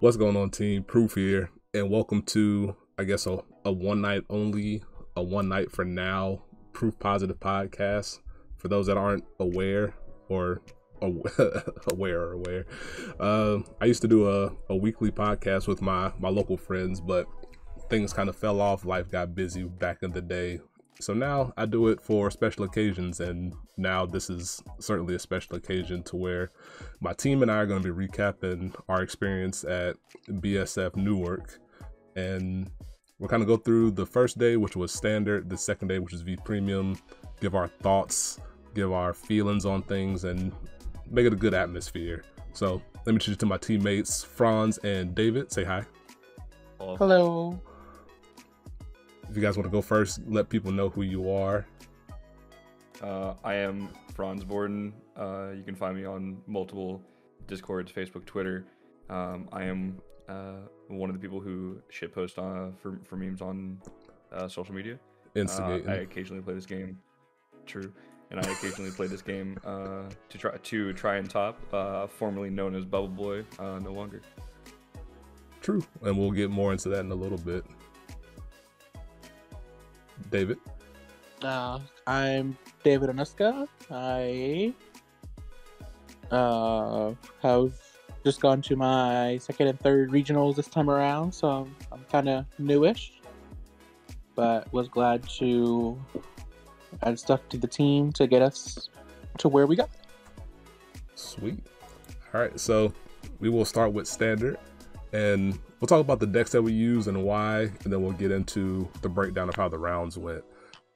What's going on, team? Proof here, and welcome to, I guess, a one night only, a one night for now Proof Positive podcast. For those that aren't aware or aware, I used to do a weekly podcast with my local friends, but things kind of fell off. Life got busy back in the day. So now I do it for special occasions, and now this is certainly a special occasion to where my team and I are going to be recapping our experience at BSF Newark, and we'll kind of go through the first day, which was standard, the second day, which is V Premium, give our thoughts, give our feelings on things, and make it a good atmosphere. So let me introduce you to my teammates, Franz and David. Say hi. Hello. If you guys want to go first, let people know who you are. I am Franz Borden. You can find me on multiple Discords, Facebook, Twitter. I am one of the people who shitpost for memes on social media. Instigating. I occasionally play this game. True. And I occasionally play this game to try and top, formerly known as Bubble Boy, no longer. True. And we'll get more into that in a little bit. David. I'm David Onuska. I have just gone to my second and third regionals this time around, so I'm kind of newish, but was glad to add stuff to the team to get us to where we got. Sweet. All right, so we will start with standard, and we'll talk about the decks that we use and why, and then we'll get into the breakdown of how the rounds went.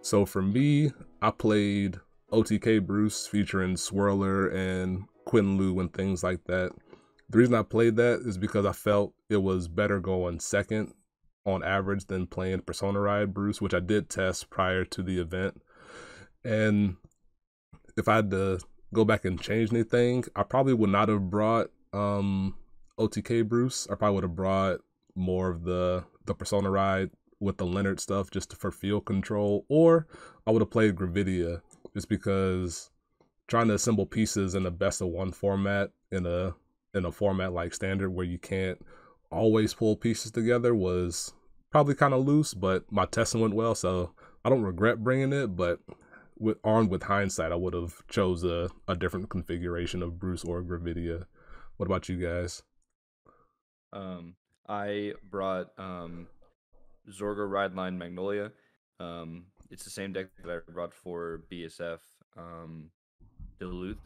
So for me, I played OTK Bruce featuring Swirler and Quinlu and things like that. The reason I played that is because I felt it was better going second on average than playing Persona Ride Bruce, which I did test prior to the event. And if I had to go back and change anything, I probably would not have brought OTK Bruce. I probably would have brought more of the Persona Ride with the Leonard stuff just for field control, or I would have played Gravidia just because trying to assemble pieces in a best of one format in a format like standard where you can't always pull pieces together was probably kind of loose, but my testing went well, so I don't regret bringing it. But armed with hindsight, I would have chose a different configuration of Bruce or Gravidia. What about you guys? I brought Zorgo Rideline Magnolia. It's the same deck that I brought for BSF Duluth.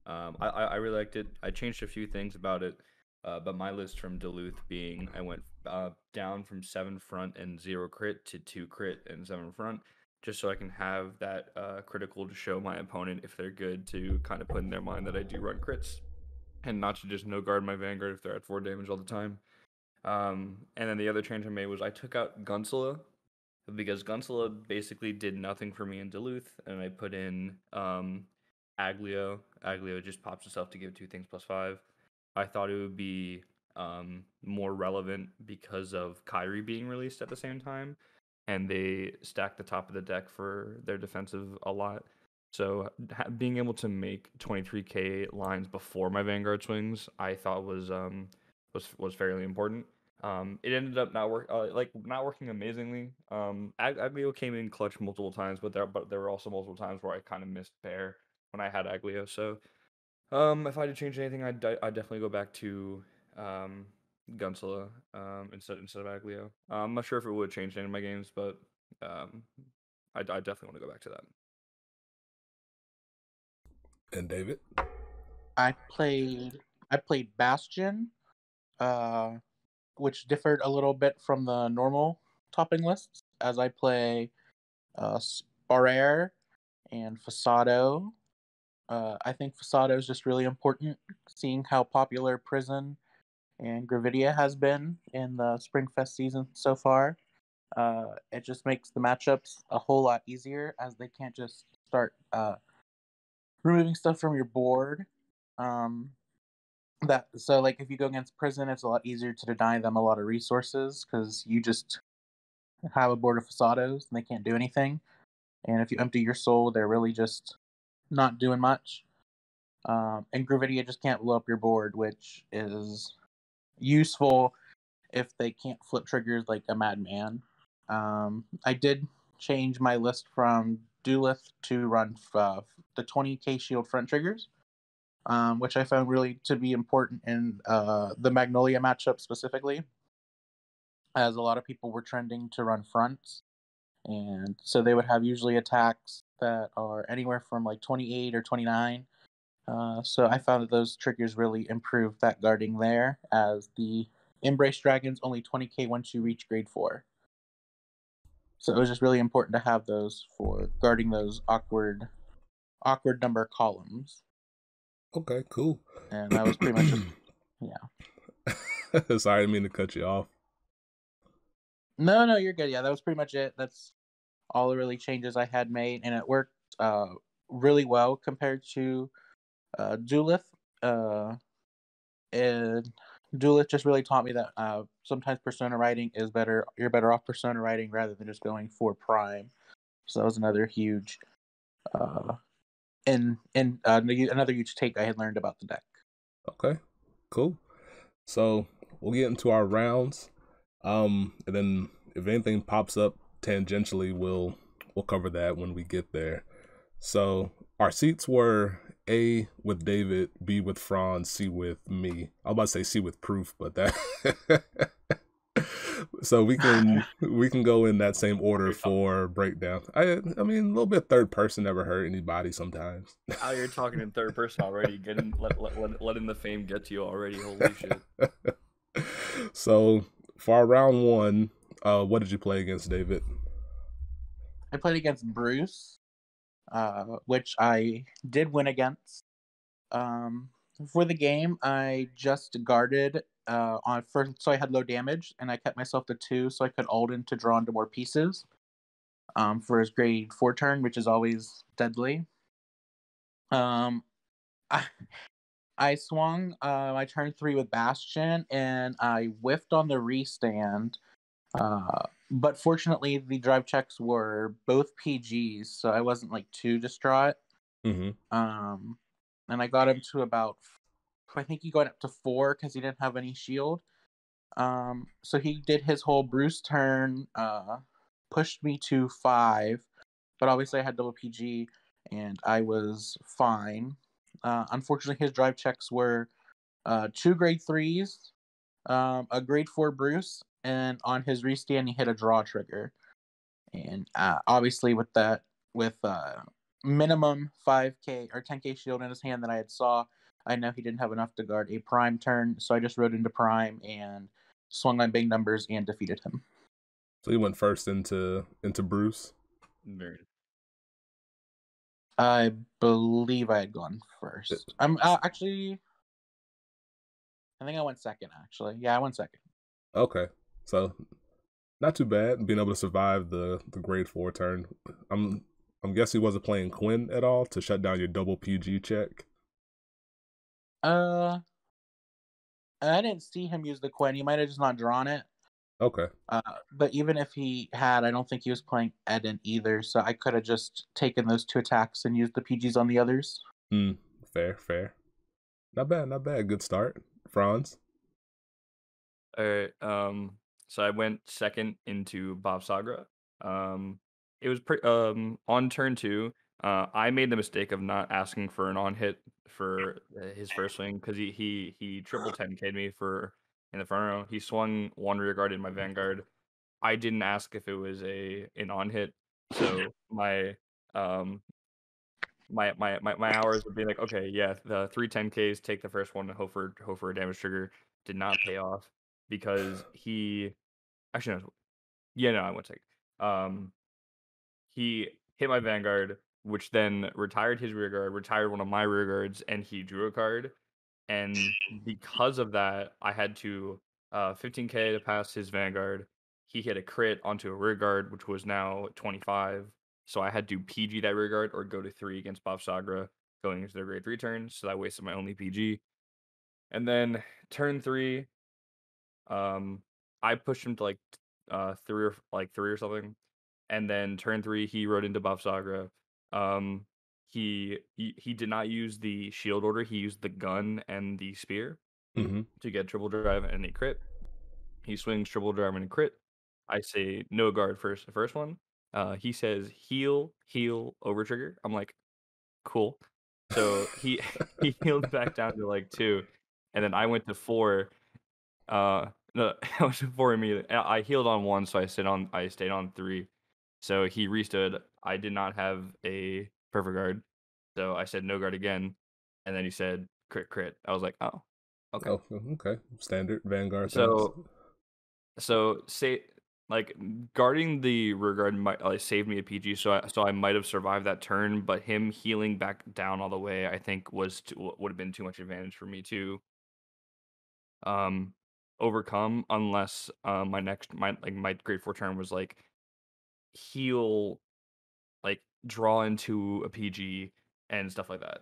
I really liked it. I changed a few things about it, but my list from Duluth being I went down from 7 front and 0 crit to 2 crit and 7 front, just so I can have that critical to show my opponent if they're good, to kind of put in their mind that I do run crits, and not to just no guard my Vanguard if they're at 4 damage all the time. And then the other change I made was I took out Gunsela, because Gunsela basically did nothing for me in Duluth, and I put in Aglio. Aglio just pops itself to give 2 things +5. I thought it would be more relevant because of Kyrie being released at the same time, and they stacked the top of the deck for their defensive a lot. So being able to make 23k lines before my Vanguard swings, I thought was fairly important. It ended up not working amazingly. Aglio came in clutch multiple times, but there were also multiple times where I kind of missed bear when I had Aglio. So if I had to change anything, I'd definitely go back to Gunsela instead of Aglio. I'm not sure if it would change any of my games, but I definitely want to go back to that. And David? I played Bastion, which differed a little bit from the normal topping lists, as I play Sparare and Fasado. I think Fasado is just really important, seeing how popular Prison and Gravidia has been in the Springfest season so far. It just makes the matchups a whole lot easier, as they can't just start removing stuff from your board. So like if you go against Prison, it's a lot easier to deny them a lot of resources because you just have a board of Fasados and they can't do anything. And if you empty your soul, they're really just not doing much. And Gravidia just can't blow up your board, which is useful if they can't flip triggers like a madman. I did change my list from Duelith to run the 20k shield front triggers, which I found really to be important in the Magnolia matchup specifically, as a lot of people were trending to run fronts. And so they would have usually attacks that are anywhere from like 28 or 29. So I found that those triggers really improved that guarding there, as the Embrace Dragon's only 20k once you reach grade 4. So it was just really important to have those for guarding those awkward number columns. Okay, cool. And that was pretty much just, yeah. Sorry, I didn't mean to cut you off. No, you're good. Yeah, that was pretty much it. That's all the really changes I had made, and it worked really well compared to Duelith. And Duelith just really taught me that sometimes persona writing is better. You're better off persona writing rather than just going for prime. So that was another huge, another huge take I had learned about the deck. Okay, cool. So we'll get into our rounds, and then if anything pops up tangentially, we'll cover that when we get there. So our seats were A with David, B with Franz, C with me. I was about to say C with Proof, but that so we can go in that same order for breakdown. I mean, a little bit third person never hurt anybody sometimes. Oh, you're talking in third person already. Letting the fame get to you already. Holy shit. So for our round one, what did you play against, David? I played against Bruce, which I did win against. For the game, I just guarded on first, so I had low damage, and I kept myself to 2, so I could Alden to draw into more pieces for his grade 4 turn, which is always deadly. I swung my turn 3 with Bastion, and I whiffed on the restand. But fortunately, the drive checks were both PGs, so I wasn't like too distraught. Mm-hmm. And I got him to about, I think he got up to 4 because he didn't have any shield. So he did his whole Bruce turn, pushed me to 5, but obviously I had double PG, and I was fine. Unfortunately, his drive checks were 2 grade 3s, a grade 4 Bruce, and on his restand he hit a draw trigger. And obviously with minimum 5k or 10k shield in his hand that I had saw, I know he didn't have enough to guard a prime turn, so I just rode into prime and swung on big numbers and defeated him. So you went first into Bruce? I believe I had gone first. I'm actually, I think I went second, actually. Yeah, I went second. Okay. So not too bad being able to survive the grade 4 turn. I'm guessing he wasn't playing Quinn at all to shut down your double PG check. I didn't see him use the Quinn. He might have just not drawn it. Okay. But even if he had, I don't think he was playing Eden either, so I could have just taken those 2 attacks and used the PGs on the others. Fair. Not bad. Good start. Franz? Alright, so I went second into Bob Sagra. It was on turn 2, I made the mistake of not asking for an on-hit for his first swing, because he triple 10k'd me in the front row. He swung 1 rear guard in my Vanguard. I didn't ask if it was an on-hit, so my hours would be like, okay, yeah, the 3 10Ks, take the first one and hope for a damage trigger. Did not pay off because he actually no, yeah, no, I won't take. He hit my Vanguard, which then retired his rear guard, retired one of my rear guards, and he drew a card. And because of that, I had to 15k to pass his Vanguard. He hit a crit onto a rear guard, which was now 25. So I had to PG that rear guard or go to 3 against Bob Sagra going into their grade 3 turn. So that wasted my only PG. And then turn 3, I pushed him to like 3 or something. And then turn 3, he rode into Bob Sagra. He did not use the shield order. He used the gun and the spear. to get triple drive and a crit. He swings triple drive and a crit. I say no guard first. The first one. He says heal, over trigger. I'm like, cool. So he he healed back down to like 2, and then I went to 4. No, I went to 4 immediately. I healed on 1, so I stayed on 3. So he restood. I did not have a perfect guard, so I said no guard again, and then he said crit. I was like, oh, okay. Oh, okay. Standard Vanguard things. So say like guarding the rear guard might saved me a PG, so I might have survived that turn, but him healing back down all the way, I think would have been too much advantage for me to overcome, unless my grade 4 turn was like heal, like draw into a PG and stuff like that.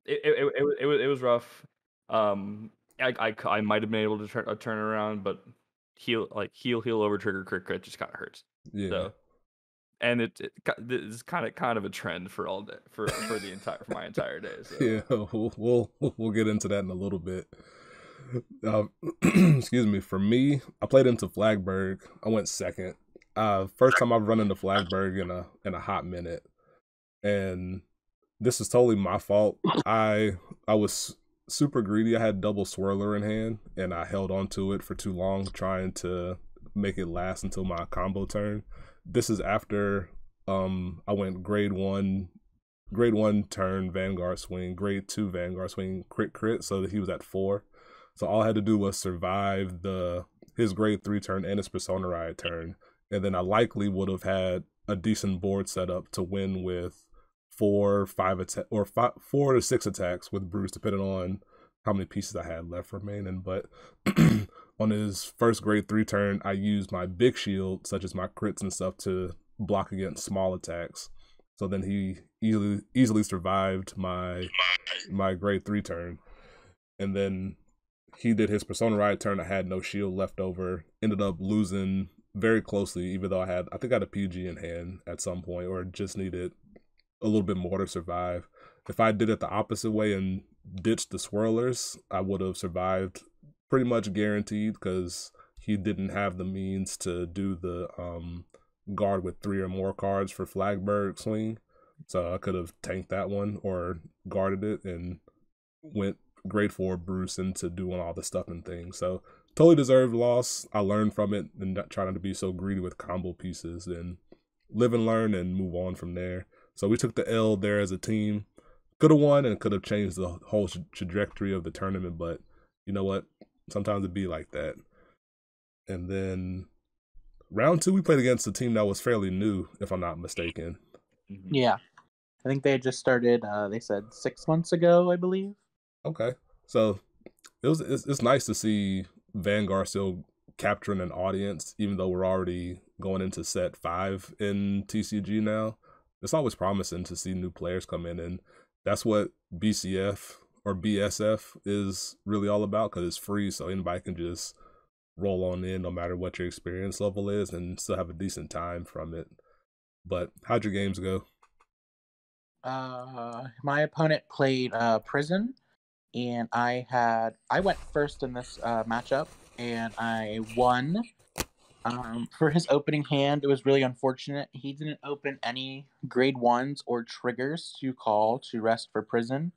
It was rough. I might have been able to turn around, but heal over trigger crit just kind of hurts. Yeah. So, and it's kind of a trend for all day for my entire day. So. Yeah, we'll get into that in a little bit. Excuse me. For me, I played into Flagberg. I went second. First time I've run into Flagberg in a hot minute, and this is totally my fault. I was super greedy. I had double swirler in hand, and I held on to it for too long, trying to make it last until my combo turn. This is after I went grade 1 turn Vanguard swing, grade 2 Vanguard swing, crit, so that he was at 4. So all I had to do was survive his grade 3 turn and his Persona Ride turn, and then I likely would have had a decent board setup to win with 4 to 6 attacks with Bruce, depending on how many pieces I had left remaining. But on his first grade 3 turn, I used my big shield, such as my crits and stuff, to block against small attacks. So then he easily survived my grade 3 turn, and then he did his Persona Ride turn. I had no shield left over. Ended up losing very closely, even though I think I had a PG in hand at some point, or just needed a little bit more to survive. If I did it the opposite way and ditched the swirlers, I would have survived pretty much guaranteed, because he didn't have the means to do the guard with 3 or more cards for Flagberg swing. So I could have tanked that one or guarded it and went grade 4 Bruce into doing all the stuff and things. So totally deserved loss. I learned from it and not trying to be so greedy with combo pieces, and live and learn and move on from there. So we took the L there as a team. Could have won and could have changed the whole trajectory of the tournament, but you know what? Sometimes it'd be like that. And then round 2, we played against a team that was fairly new, if I'm not mistaken. Yeah. I think they had just started, they said 6 months ago, I believe. Okay. So it's nice to see Vanguard still capturing an audience, even though we're already going into set 5 in TCG now. It's always promising to see new players come in, and that's what BCF or BSF is really all about, because it's free, so anybody can just roll on in no matter what your experience level is and still have a decent time from it. But how'd your games go? My opponent played Prison, and I went first in this matchup, and I won. For his opening hand, it was really unfortunate. He didn't open any grade 1s or triggers to call to rest for Prison.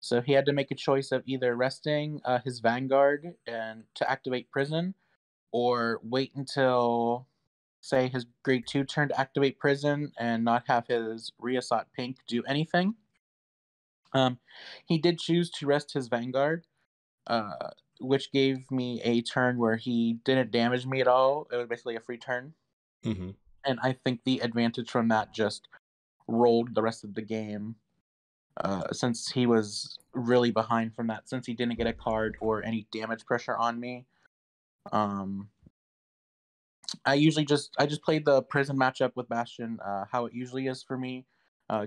So he had to make a choice of either resting his Vanguard and to activate Prison, or wait until, say, his grade 2 turn to activate Prison and not have his Riasat Pink do anything. He did choose to rest his Vanguard, which gave me a turn where he didn't damage me at all. It was basically a free turn. Mm-hmm. And I think the advantage from that just rolled the rest of the game, since he was really behind from that, since he didn't get a card or any damage pressure on me. I just played the Prison matchup with Bastion, how it usually is for me.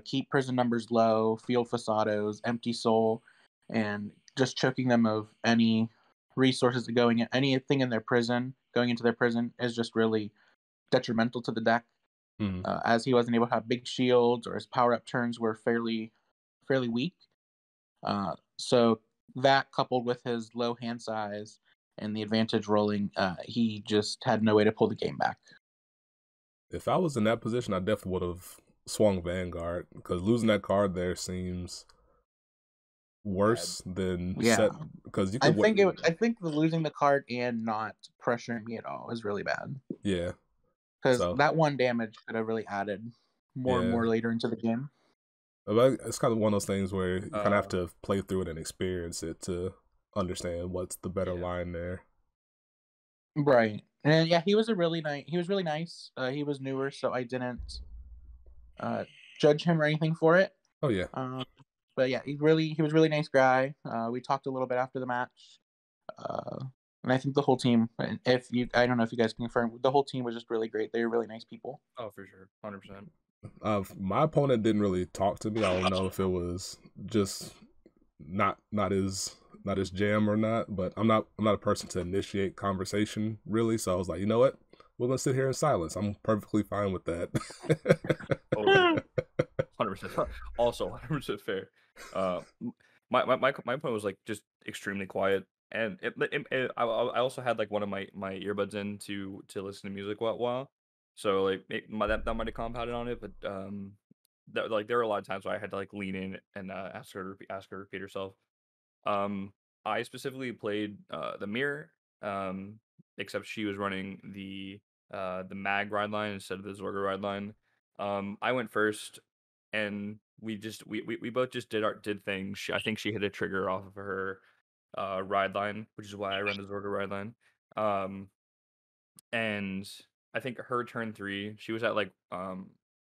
Keep Prison numbers low, field Fasados, empty soul, and just choking them of any resources going in, anything in their prison, going into their prison is just really detrimental to the deck. Mm-hmm. As he wasn't able to have big shields, or his power up turns were fairly weak. So that coupled with his low hand size and the advantage rolling, he just had no way to pull the game back. If I was in that position, I definitely would have swung Vanguard, because losing that card there seems worse than set, because you could I think the losing the card and not pressuring me at all is really bad. Yeah. Because that one damage could have really added more and more later into the game. It's kind of one of those things where you kind of have to play through it and experience it to understand what's the better line there. Right. And yeah, he was really nice. He was newer, so I didn't judge him or anything for it. Oh yeah. But yeah, he was a really nice guy. We talked a little bit after the match. And I think the whole team, I don't know if you guys can confirm, the whole team was just really great. They were really nice people. Oh, for sure. 100%. My opponent didn't really talk to me. I don't know if it was just not his jam or not, but I'm not a person to initiate conversation really. So I was like, you know what? We're gonna sit here in silence. I'm perfectly fine with that. 100%. Also 100% fair. My opponent was like just extremely quiet. And I also had like one of my earbuds in to listen to music while, so like that might have compounded on it, but like there were a lot of times where I had to like lean in and ask her to repeat herself. I specifically played the mirror, except she was running the mag ride line instead of the Zorga ride line. I went first, and we both just did things. I think she hit a trigger off of her ride line, which is why I run the Zorga ride line. And I think her turn 3, she was at like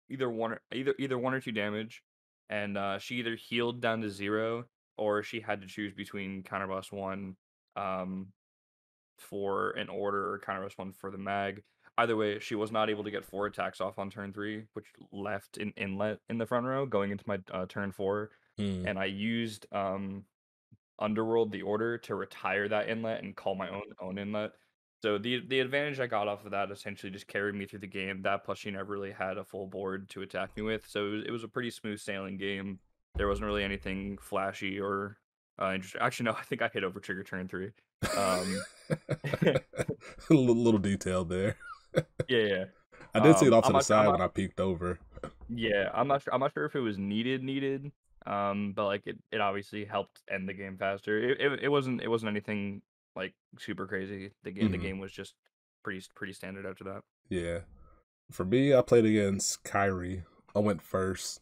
either one or two damage, and she either healed down to 0 or she had to choose between counterblast 1 for an order or counterblast 1 for the mag. Either way, she was not able to get 4 attacks off on turn 3, which left an inlet in the front row going into my turn 4. And I used Underworld the order to retire that inlet and call my own inlet. So the advantage I got off of that essentially just carried me through the game. That plus she never really had a full board to attack me with, so it was a pretty smooth sailing game. There wasn't really anything flashy or interesting. Actually, no, I think I hit over trigger turn 3. A little detail there. Yeah. I did see it off to the side when I peeked over. Yeah, I'm not sure if it was needed. But like it obviously helped end the game faster. It wasn't anything like super crazy. The game was just pretty standard after that. Yeah. For me, I played against Kyrie. I went first.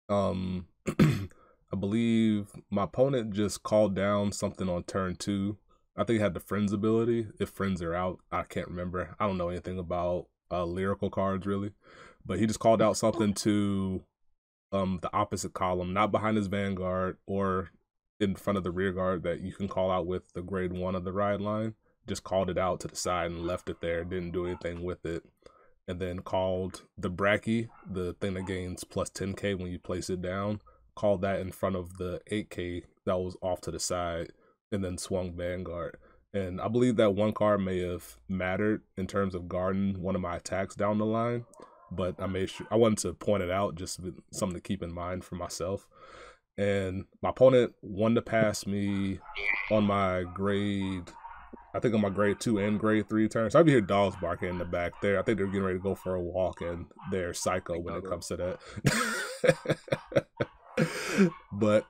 I believe my opponent just called down something on turn 2. I think he had the Friends ability. If Friends are out, I can't remember. I don't know anything about lyrical cards really. But he just called out something to the opposite column, not behind his Vanguard or in front of the rear guard that you can call out with the grade 1 of the ride line. Just called it out to the side and left it there. Didn't do anything with it. And then called the Bracky, the thing that gains plus 10k when you place it down. Called that in front of the 8k that was off to the side, and then swung Vanguard. And I believe that one card may have mattered in terms of guarding one of my attacks down the line, but I made sure I wanted to point it out, just something to keep in mind for myself. And my opponent wanted to pass me on my grade, I think on my grade 2 and grade 3 turns. So I hear dogs barking in the back there. I think they're getting ready to go for a walk, and they're psycho when it comes to that. But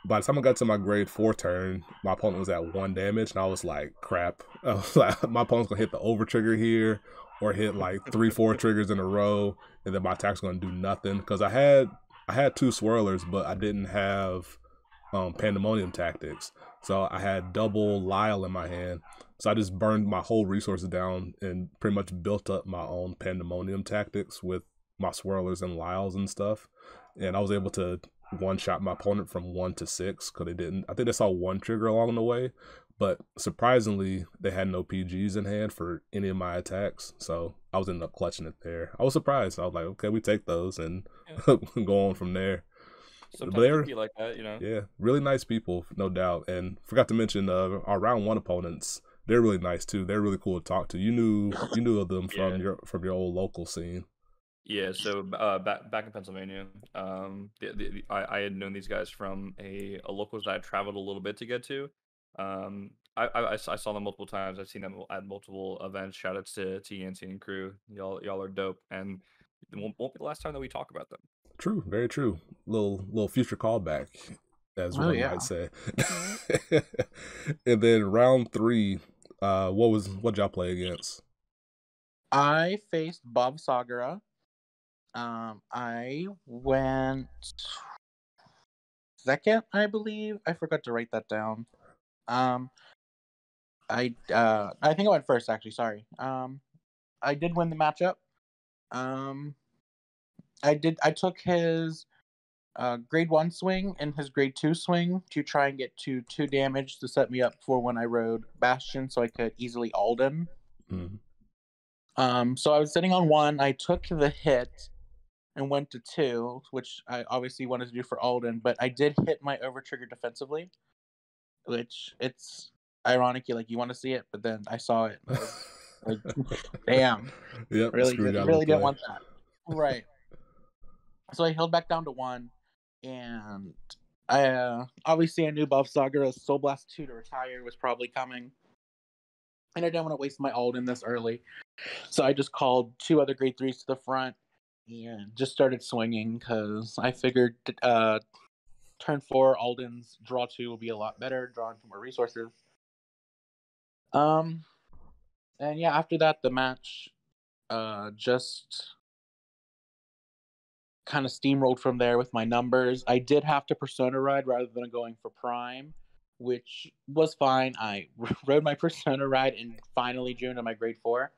by the time I got to my grade 4 turn, my opponent was at 1 damage, and I was like, crap. I was like, my opponent's going to hit the over trigger here, or hit like 3-4 triggers in a row, and then my attack's going to do nothing. Because I had 2 swirlers, but I didn't have Pandemonium Tactics. So I had double Lyle in my hand. So I just burned my whole resources down and pretty much built up my own Pandemonium Tactics with my swirlers and Lyles and stuff. And I was able to one-shot my opponent from 1 to 6 because they didn't. I think they saw 1 trigger along the way, but surprisingly, they had no PGs in hand for any of my attacks. So I was ended up clutching it there. I was surprised. I was like, okay, we take those and go on from there. Sometimes they were like that, you know. Yeah, really nice people, no doubt. And forgot to mention our round 1 opponents. They're really nice too. They're really cool to talk to. You knew of them from your old local scene. Yeah, so back in Pennsylvania, I had known these guys from a locals that I traveled a little bit to get to. I saw them multiple times. I've seen them at multiple events. Shout outs to Yancey and crew. Y'all are dope, and it won't be the last time that we talk about them. True, very true. Little future callback, as one might say. And then round 3, what y'all play against? I faced Bob Sagara. I went second, I believe. I forgot to write that down. I think I went first, actually. Sorry. I did win the matchup. I took his grade 1 swing and his grade 2 swing to try and get to 2 damage to set me up for when I rode Bastion, so I could easily Alden. So I was sitting on 1. I took the hit and went to 2, which I obviously wanted to do for Alden, but I did hit my overtrigger defensively, which it's ironic. You want to see it, but then I saw it. And I was like, damn. Yep, really didn't want that. Right. So I held back down to 1, and I obviously I knew Bob Sagara's Soul Blast 2 to retire was probably coming, and I didn't want to waste my Alden this early. So I just called 2 other grade 3s to the front and just started swinging because I figured turn 4 Alden's draw 2 will be a lot better, drawing 2 more resources. And yeah, after that the match just kind of steamrolled from there with my numbers. I did have to Persona ride rather than going for Prime, which was fine. I rode my Persona ride in finally June of my grade 4.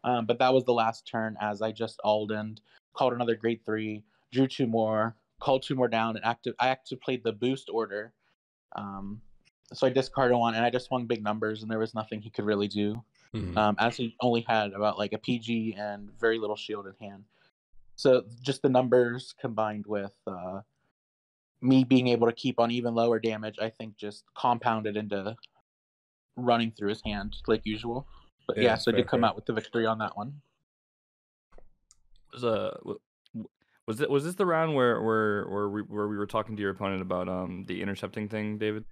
But that was the last turn as I just Aldened, called another grade 3, drew 2 more, called 2 more down, and I actually played the boost order. So I discarded 1, and I just swung big numbers, and there was nothing he could really do. As he only had about a PG and very little shield in hand. So just the numbers combined with me being able to keep on even lower damage, I think just compounded into running through his hand like usual. But yeah, so I did come out with the victory on that one. Was this the round where we were talking to your opponent about the intercepting thing, David?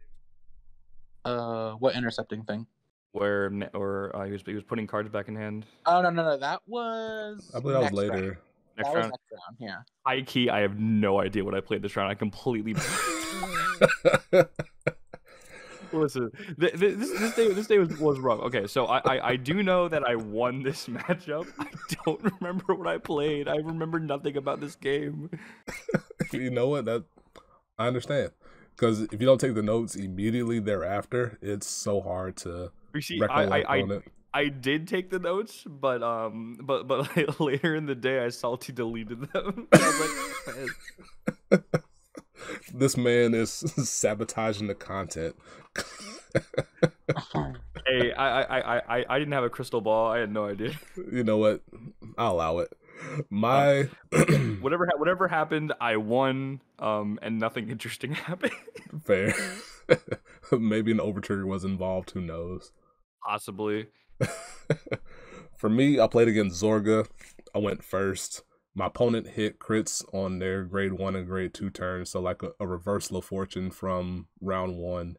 What intercepting thing? Where he was putting cards back in hand. Oh no, that was. I believe that was later. Next round, yeah. High key, I have no idea what I played this round. I completely. Listen, this day was rough. Okay, so I do know that I won this matchup. I don't remember what I played. I remember nothing about this game. You know what? I understand, because if you don't take the notes immediately thereafter, it's so hard to recollect on it. I did take the notes, but later in the day I salty deleted them. I was like, this man is sabotaging the content. Hey, I didn't have a crystal ball. I had no idea. You know what? I'll allow it. Whatever happened, I won. And nothing interesting happened. Fair. Maybe an overtrigger was involved. Who knows? Possibly. For me, I played against Zorga. I went first. My opponent hit crits on their grade 1 and grade 2 turns, so a reversal of fortune from round 1.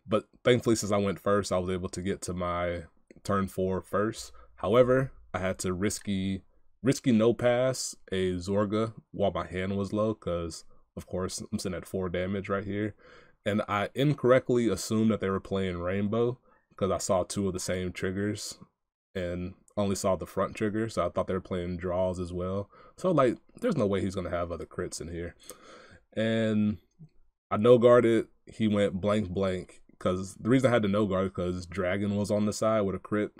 But thankfully, since I went first, I was able to get to my turn 4 first. However, I had to risky no pass a Zorga while my hand was low, because of course I'm sitting at 4 damage right here, and I incorrectly assumed that they were playing Rainbow, because I saw 2 of the same triggers and only saw the front trigger, so I thought they were playing draws as well. So there's no way he's gonna have other crits in here. And I no guarded. He went blank, because the reason I had to no guard because Dragon was on the side with a crit,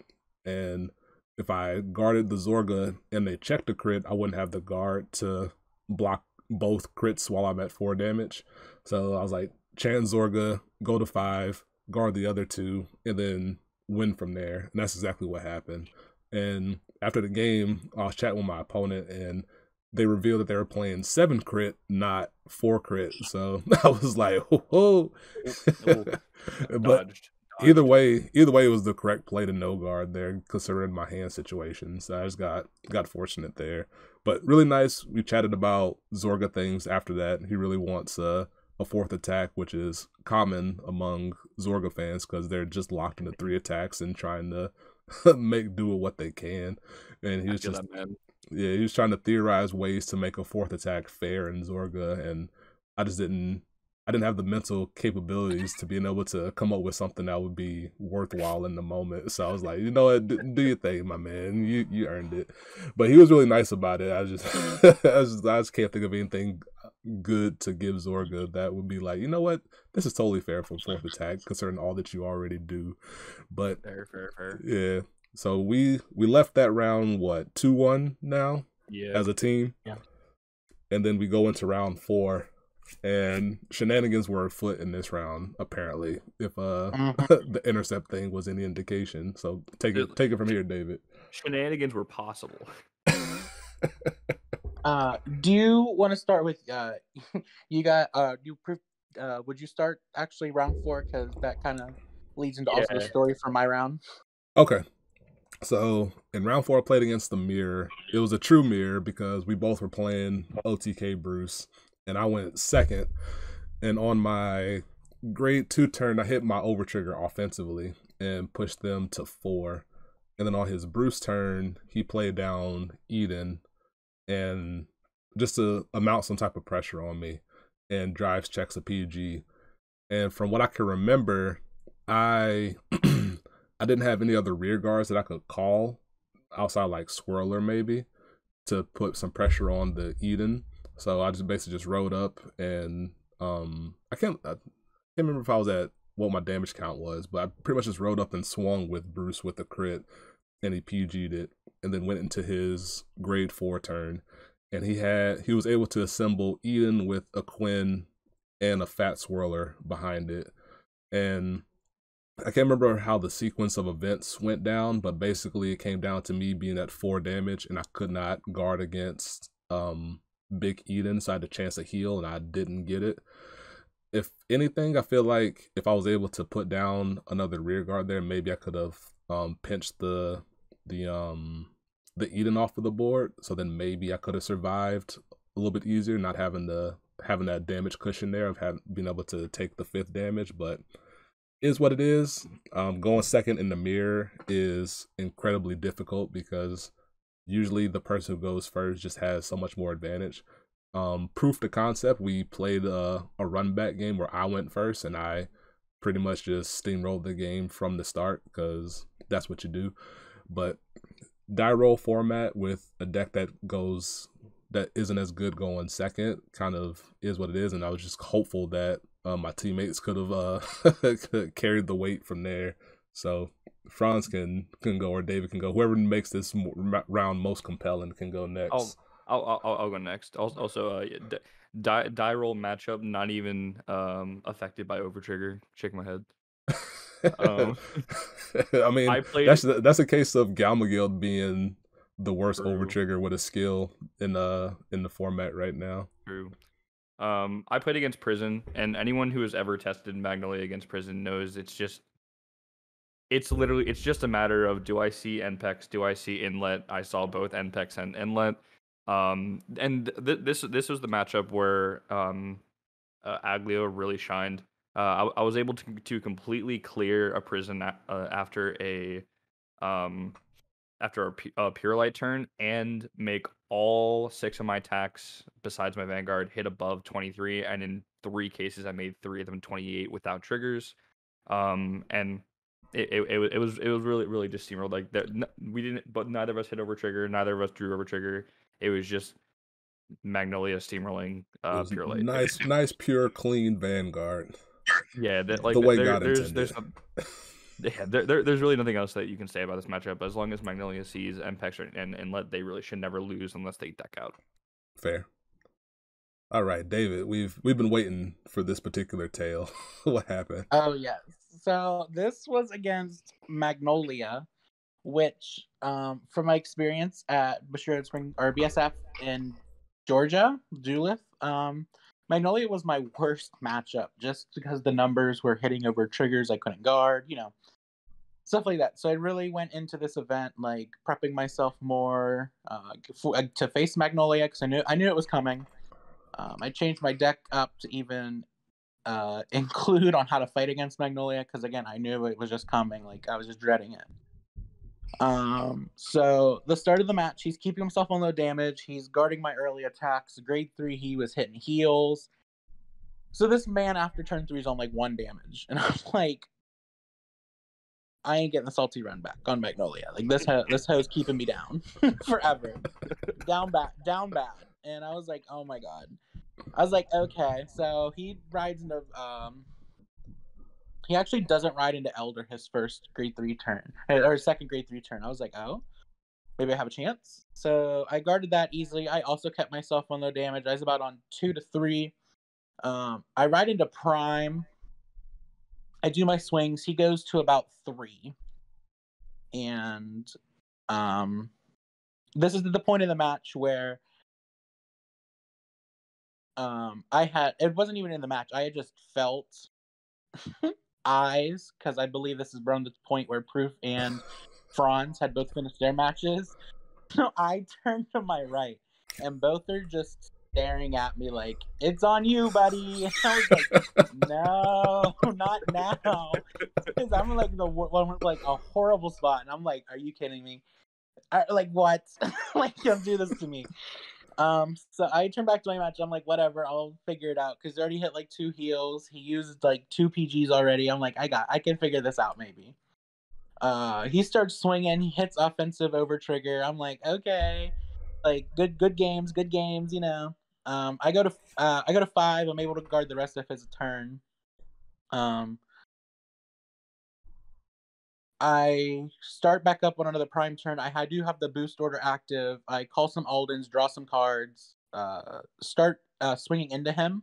and if I guarded the Zorga and they checked the crit, I wouldn't have the guard to block both crits while I'm at 4 damage. So I was like, chance Zorga, go to 5, guard the other 2, and then win from there. And that's exactly what happened. And after the game, I was chatting with my opponent, and they revealed that they were playing 7 crit, not 4 crit. So I was like, whoa. But either way, it was the correct play to no guard there, considering my hand situation. So I just got fortunate there. But really nice. We chatted about Zorga things after that. He really wants a fourth attack, which is common among Zorga fans because they're just locked into 3 attacks and trying to make do with what they can. And he was just he was trying to theorize ways to make a fourth attack fair in Zorga, and I didn't have the mental capabilities to being able to come up with something that would be worthwhile in the moment. So I was like, you know what, do your thing, my man. You earned it. But he was really nice about it. I just I just can't think of anything good to give Zorga that would be like, you know what, this is totally fair for fourth attack, considering all that you already do. But fair. Yeah. So we left that round 2-1 now as a team. Yeah. And then we go into round 4. And shenanigans were afoot in this round, apparently, if the intercept thing was any indication. So take it from here, David. Shenanigans were possible. Do you want to start with you got would you start actually round 4, because that kind of leads into also the story for my round? Okay. So in round 4, I played against the mirror. It was a true mirror because we both were playing OTK Bruce, and I went second. And on my grade 2 turn, I hit my overtrigger offensively and pushed them to 4. And then on his Bruce turn, he played down Eden and just to mount some type of pressure on me and drives checks a PG. And from what I can remember, I didn't have any other rear guards that I could call outside like Swirler maybe to put some pressure on the Eden. So I just basically just rode up and I can't remember if I was at what my damage count was, but I pretty much just rode up and swung with Bruce with the crit, and he PG'd it, and then went into his grade 4 turn, and he was able to assemble Eden with a Quinn and a Fat Swirler behind it. And I can't remember how the sequence of events went down, but basically it came down to me being at 4 damage, and I could not guard against Big Eden, so I had a chance to heal, and I didn't get it. If anything, I feel like if I was able to put down another rear guard there, maybe I could have pinched the Eden off of the board. So then maybe I could have survived a little bit easier, not having that damage cushion there of being able to take the 5th damage. But is what it is. Going second in the mirror is incredibly difficult because usually the person who goes first just has so much more advantage. Proof to concept, we played a run back game where I went first and I pretty much just steamrolled the game from the start because that's what you do. But die roll format with a deck that isn't as good going second kind of is what it is, and I was just hopeful that my teammates could have carried the weight from there. So Franz can go, or David can go. Whoever makes this round most compelling can go next. I'll go next. Also, die roll matchup not even affected by overtrigger. Shake my head. I mean, that's a case of Galmagild being the worst overtrigger with a skill in the format right now. True. I played against Prison, and anyone who has ever tested Magnolia against Prison knows it's just a matter of, do I see NPEX, do I see inlet? I saw both NPEX and inlet. And this was the matchup where Aglio really shined. I was able to completely clear a Prison after a Pure Light turn and make all 6 of my attacks besides my Vanguard hit above 23, and in 3 cases I made 3 of them 28 without triggers. And it was really, really just steamrolled. Like we didn't, but neither of us hit over trigger, neither of us drew over trigger. It was just Magnolia steamrolling Pure Light. Nice pure clean Vanguard. Yeah, the way God intended. There's really nothing else that you can say about this matchup. As long as Magnolia sees MPEX and let, they really should never lose unless they deck out. Fair. All right, David, we've been waiting for this particular tale. What happened? Oh yes. So this was against Magnolia, which from my experience at Bushiroad BSF in Georgia, Duluth, Magnolia was my worst matchup just because the numbers were hitting over triggers I couldn't guard, stuff like that. So I really went into this event like prepping myself more to face Magnolia because I knew it was coming. I changed my deck up to even include on how to fight against Magnolia because again I knew it was just coming. Like I was just dreading it. So the start of the match, he's keeping himself on low damage. He's guarding my early attacks. Grade 3, he was hitting heals. So this man after turn 3 is on like 1 damage, and I'm like, I ain't getting the salty run back on Magnolia. Like this hoe's keeping me down forever, down bad. And I was like, oh my god. I was like, okay. So he rides into he actually doesn't ride into Elder his first grade 3 turn or second grade 3 turn. I was like, oh, maybe I have a chance. So I guarded that easily. I also kept myself on low damage. I was about on 2 to 3. I ride into Prime. I do my swings. He goes to about 3. And this is the point of the match where it wasn't even in the match. I had just felt eyes because I believe this is around the point where Proof and Franz had both finished their matches. So I turned to my right and both are just staring at me like, it's on you, buddy. And I was like, no, not now. Because I'm like the one with like a horrible spot. And I'm like, are you kidding me? Like, what? Like, don't do this to me. So I turn back to my match. I'm like, whatever, I'll figure it out. Because he already hit like 2 heals. He used like 2 PGs already. I'm like, I can figure this out maybe. He starts swinging. He hits offensive over trigger. I'm like, okay, like good games. I go to 5. I'm able to guard the rest of his turn. I start back up on another Prime turn. I do have the boost order active. I call some Aldens, draw some cards, start swinging into him,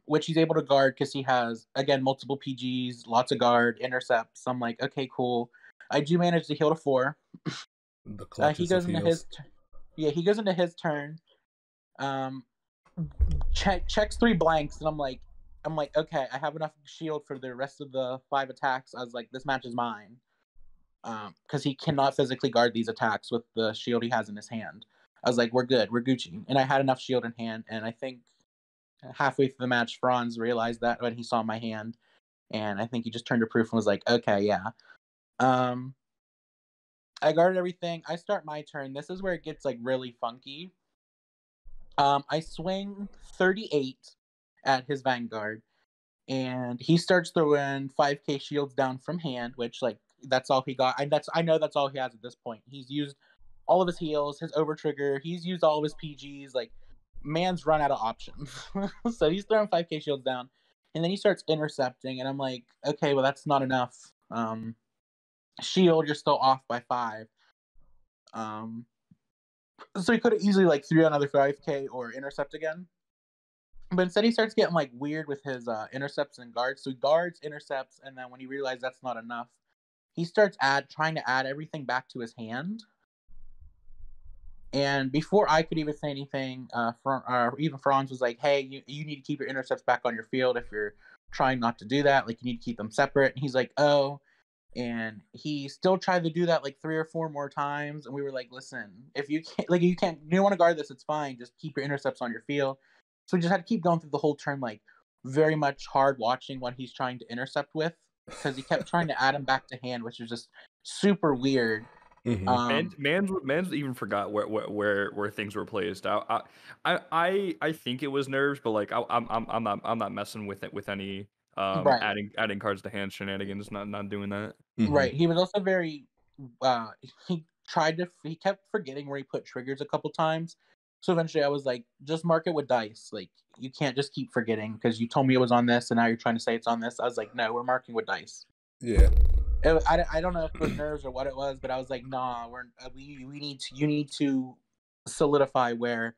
which he's able to guard because he has, again, multiple PGs, lots of guard, intercepts. I'm like, okay, cool. I do manage to heal to 4. He goes into his he goes into his turn. Checks 3 blanks, and I'm like, okay, I have enough shield for the rest of the 5 attacks. I was like, this match is mine. Because he cannot physically guard these attacks with the shield he has in his hand. I was like, we're good, we're Gucci. And I had enough shield in hand, and I think halfway through the match, Franz realized that when he saw my hand, and I think he just turned to Proof and was like, okay, yeah. I guarded everything. I start my turn. This is where it gets like really funky. I swing 38 at his Vanguard, and he starts throwing 5k shields down from hand, which like that's all he got. I know that's all he has at this point. He's used all of his heals, his over trigger. He's used all of his PGs. Like, man's run out of options. So he's throwing 5k shields down, and then he starts intercepting, and I'm like, okay, well that's not enough. Shield, you're still off by 5. So he could have easily like threw another 5k or intercept again. But instead he starts getting like weird with his intercepts and guards. So he guards, intercepts, and then when he realizes that's not enough, he starts trying to add everything back to his hand. And before I could even say anything, even Franz was like, hey, you need to keep your intercepts back on your field if you're trying not to do that. Like, you need to keep them separate. And he's like, oh. And he still tried to do that like 3 or 4 more times. And we were like, listen, if you don't want to guard this, it's fine. Just keep your intercepts on your field. So we just had to keep going through the whole turn, like very much hard watching what he's trying to intercept with, because he kept trying to add him back to hand, which was just super weird. Mm-hmm. Mans even forgot where things were placed. I think it was nerves, but like I'm not messing with it with any right. adding cards to hand shenanigans. Not doing that. Mm-hmm. Right. He was also very he kept forgetting where he put triggers a couple times. So eventually I was like, just mark it with dice. Like, you can't just keep forgetting because you told me it was on this and now you're trying to say it's on this. I was like, no, we're marking with dice. Yeah. I don't know if it was nerves or what it was, but I was like, nah, you need to solidify where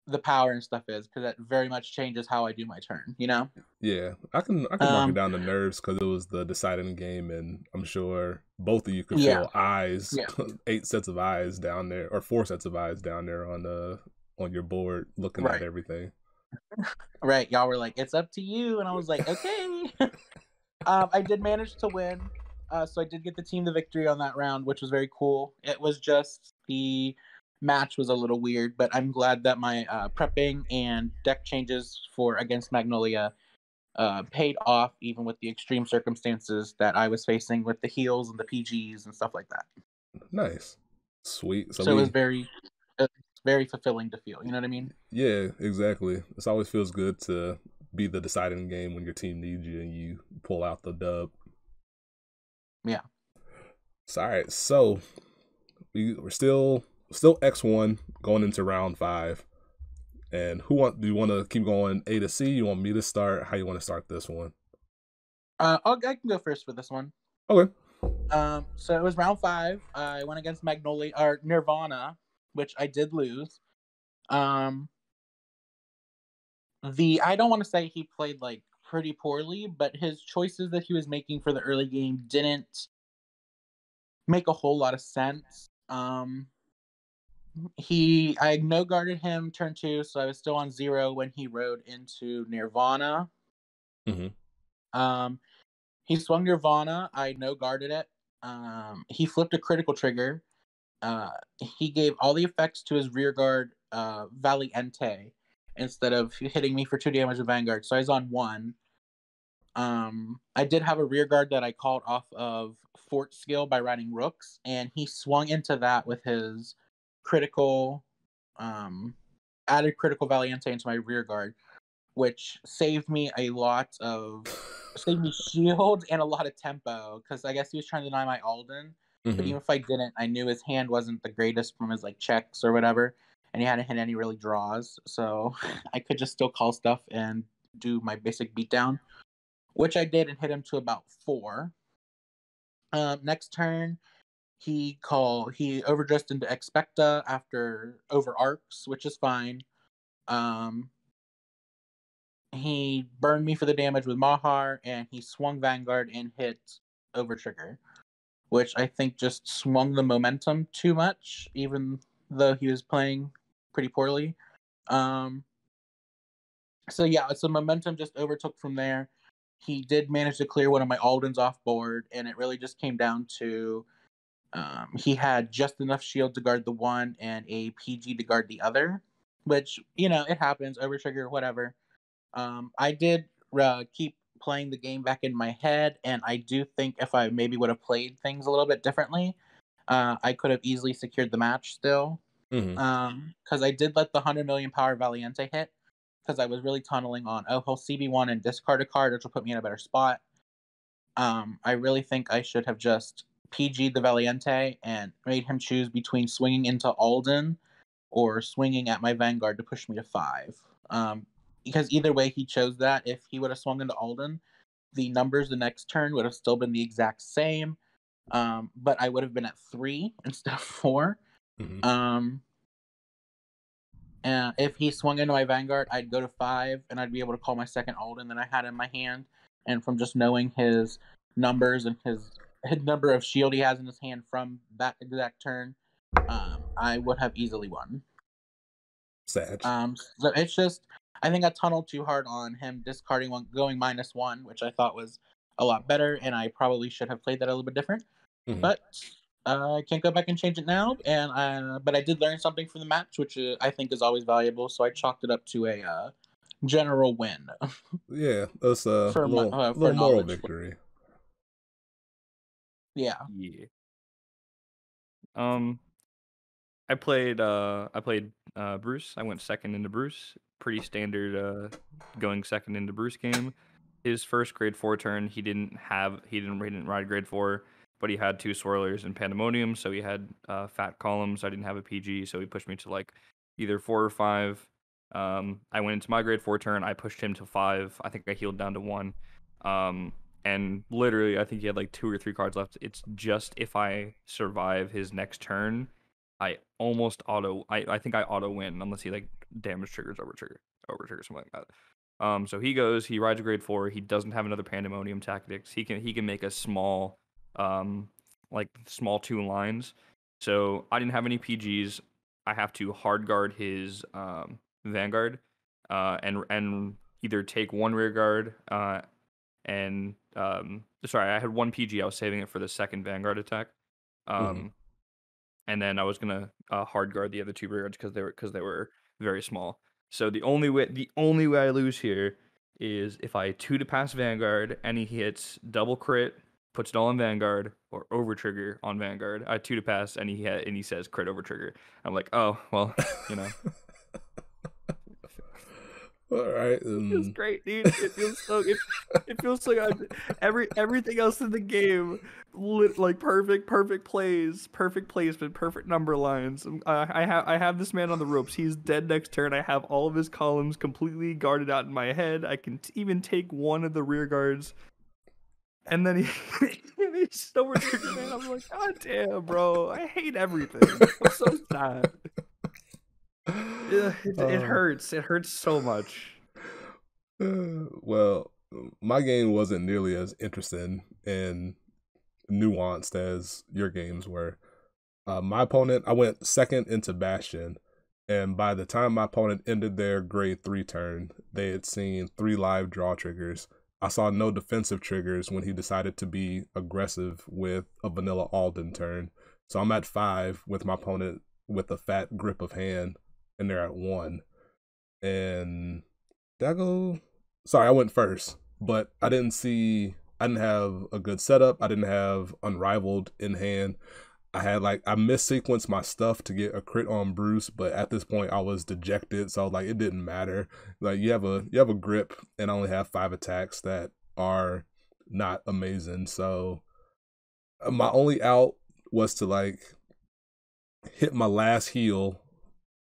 the power and stuff is, because that very much changes how I do my turn, you know? Yeah, I can mark it down to nerves because it was the deciding game, and I'm sure both of you could feel eyes, 8 sets of eyes down there, or 4 sets of eyes down there on on your board looking Right. at everything. Right. Y'all were like, it's up to you. And I was like, okay. I did manage to win. So I did get the team the victory on that round, which was very cool. It was just the match was a little weird, but I'm glad that my prepping and deck changes for against Magnolia paid off, even with the extreme circumstances that I was facing with the heals and the PGs and stuff like that. Nice. Sweet. So it was very fulfilling to feel. You know what I mean? Yeah, exactly. It always feels good to be the deciding game when your team needs you and you pull out the dub. Yeah. So, all right. So we're still X1 going into round 5. And do you want to keep going A to C? You want me to start? How you want to start this one? I can go first for this one. Okay. So it was round 5. I went against Magnolia or Nirvana, which I did lose. I don't want to say he played like pretty poorly, but his choices that he was making for the early game didn't make a whole lot of sense. I no guarded him turn 2, so I was still on 0 when he rode into Nirvana. Mm-hmm. He swung Nirvana. I no guarded it. He flipped a critical trigger. He gave all the effects to his rear guard Valiente instead of hitting me for 2 damage with Vanguard. So I was on 1. I did have a rear guard that I called off of Fort skill by riding rooks, and he swung into that with his critical, added critical Valiente into my rear guard, which saved me shield and a lot of tempo, because I guess he was trying to deny my Alden. Mm-hmm. But even if I didn't, I knew his hand wasn't the greatest from his like checks or whatever, and he hadn't hit any really draws, so I could just still call stuff and do my basic beatdown, which I did and hit him to about 4. Next turn, he overdressed into Expecta after over arcs, which is fine. He burned me for the damage with Mahar, and he swung Vanguard and hit over trigger, which I think just swung the momentum too much, even though he was playing pretty poorly. So yeah, so momentum just overtook from there. He did manage to clear one of my Aldens off board, and it really just came down to he had just enough shield to guard the one and a PG to guard the other, which, it happens, over trigger, whatever. I did keep playing the game back in my head, and I do think if I maybe would have played things a little bit differently, I could have easily secured the match still. Because I did let the 100 million power Valiente hit, because I was really tunneling on, he'll CB1 and discard a card, which will put me in a better spot. I really think I should have just PG'd the Valiente and made him choose between swinging into Alden or swinging at my Vanguard to push me to 5. Because either way he chose that, if he would have swung into Alden, the numbers the next turn would have still been the exact same, but I would have been at 3 instead of 4. Mm-hmm. And if he swung into my Vanguard, I'd go to 5, and I'd be able to call my second Alden that I had in my hand. And from just knowing his numbers and his number of shield he has in his hand from that exact turn, I would have easily won. Sad. So it's just, I think I tunneled too hard on him discarding one, going -1, which I thought was a lot better, and I probably should have played that a little bit different. Mm-hmm. But I can't go back and change it now. But I did learn something from the match, which I think is always valuable. So I chalked it up to a general win. Yeah, that's a for little moral victory. Yeah. Yeah. I played Bruce. I went second into Bruce. Pretty standard going second into Bruce game. His first grade 4 turn, he didn't ride grade 4, but he had 2 swirlers and Pandemonium, so he had fat columns. I didn't have a PG, so he pushed me to like either 4 or 5. I went into my grade 4 turn. I pushed him to 5. I think I healed down to 1. And literally, I think he had like 2 or 3 cards left. It's just if I survive his next turn, I almost I think I auto win unless he like damage triggers over trigger something like that. So he rides a grade 4. He doesn't have another Pandemonium tactics. He can make a small, small 2 lines. So I didn't have any PGs. I have to hard guard his Vanguard, and either take one rear guard, and sorry, I had one PG. I was saving it for the second Vanguard attack, Mhm. and then I was gonna hard guard the other two rear guards because they were very small. So the only way I lose here is if I 2 to pass Vanguard and he hits double crit, puts it all on Vanguard, or over trigger on Vanguard. I 2 to pass and he says crit over trigger. I'm like, oh well, you know. All right. It feels great, dude. It feels so good. Everything else in the game, like perfect plays, perfect placement, perfect number lines. I have this man on the ropes. He's dead next turn. I have all of his columns completely guarded out in my head. I can even take one of the rear guards, and then he's just over trigger, man. I'm like, God damn, bro. I hate everything. I'm so sad. It hurts. It hurts so much. Well, my game wasn't nearly as interesting and nuanced as your games were. My opponent, I went second into Bastion, and by the time my opponent ended their grade 3 turn, they had seen 3 live draw triggers. I saw no defensive triggers when he decided to be aggressive with a vanilla Alden turn. So I'm at 5 with my opponent with a fat grip of hand, and they're at 1. And did I go? Sorry, I went first, but I didn't have a good setup. I didn't have Unrivaled in hand. I missequenced my stuff to get a crit on Bruce, but at this point I was dejected, so like it didn't matter. Like you have a grip, and I only have 5 attacks that are not amazing. So my only out was to like hit my last heal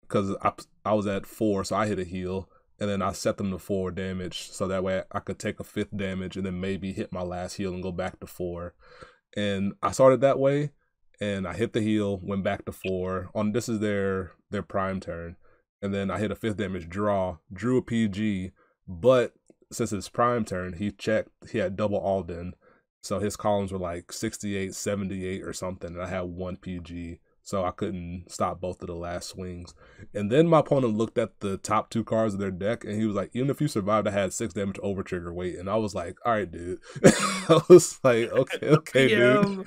because I was at 4, so I hit a heal, and then I set them to 4 damage, so that way I could take a 5th damage and then maybe hit my last heal and go back to 4. And I started that way, and I hit the heal, went back to 4. This is their prime turn, and then I hit a 5th damage draw, drew a PG, but since it's prime turn, he had double Alden, so his columns were like 68, 78 or something, and I had 1 PG. So I couldn't stop both of the last swings. And then my opponent looked at the top 2 cards of their deck, and he was like, even if you survived, I had 6 damage over trigger weight. And I was like, all right, dude. I was like, okay, dude.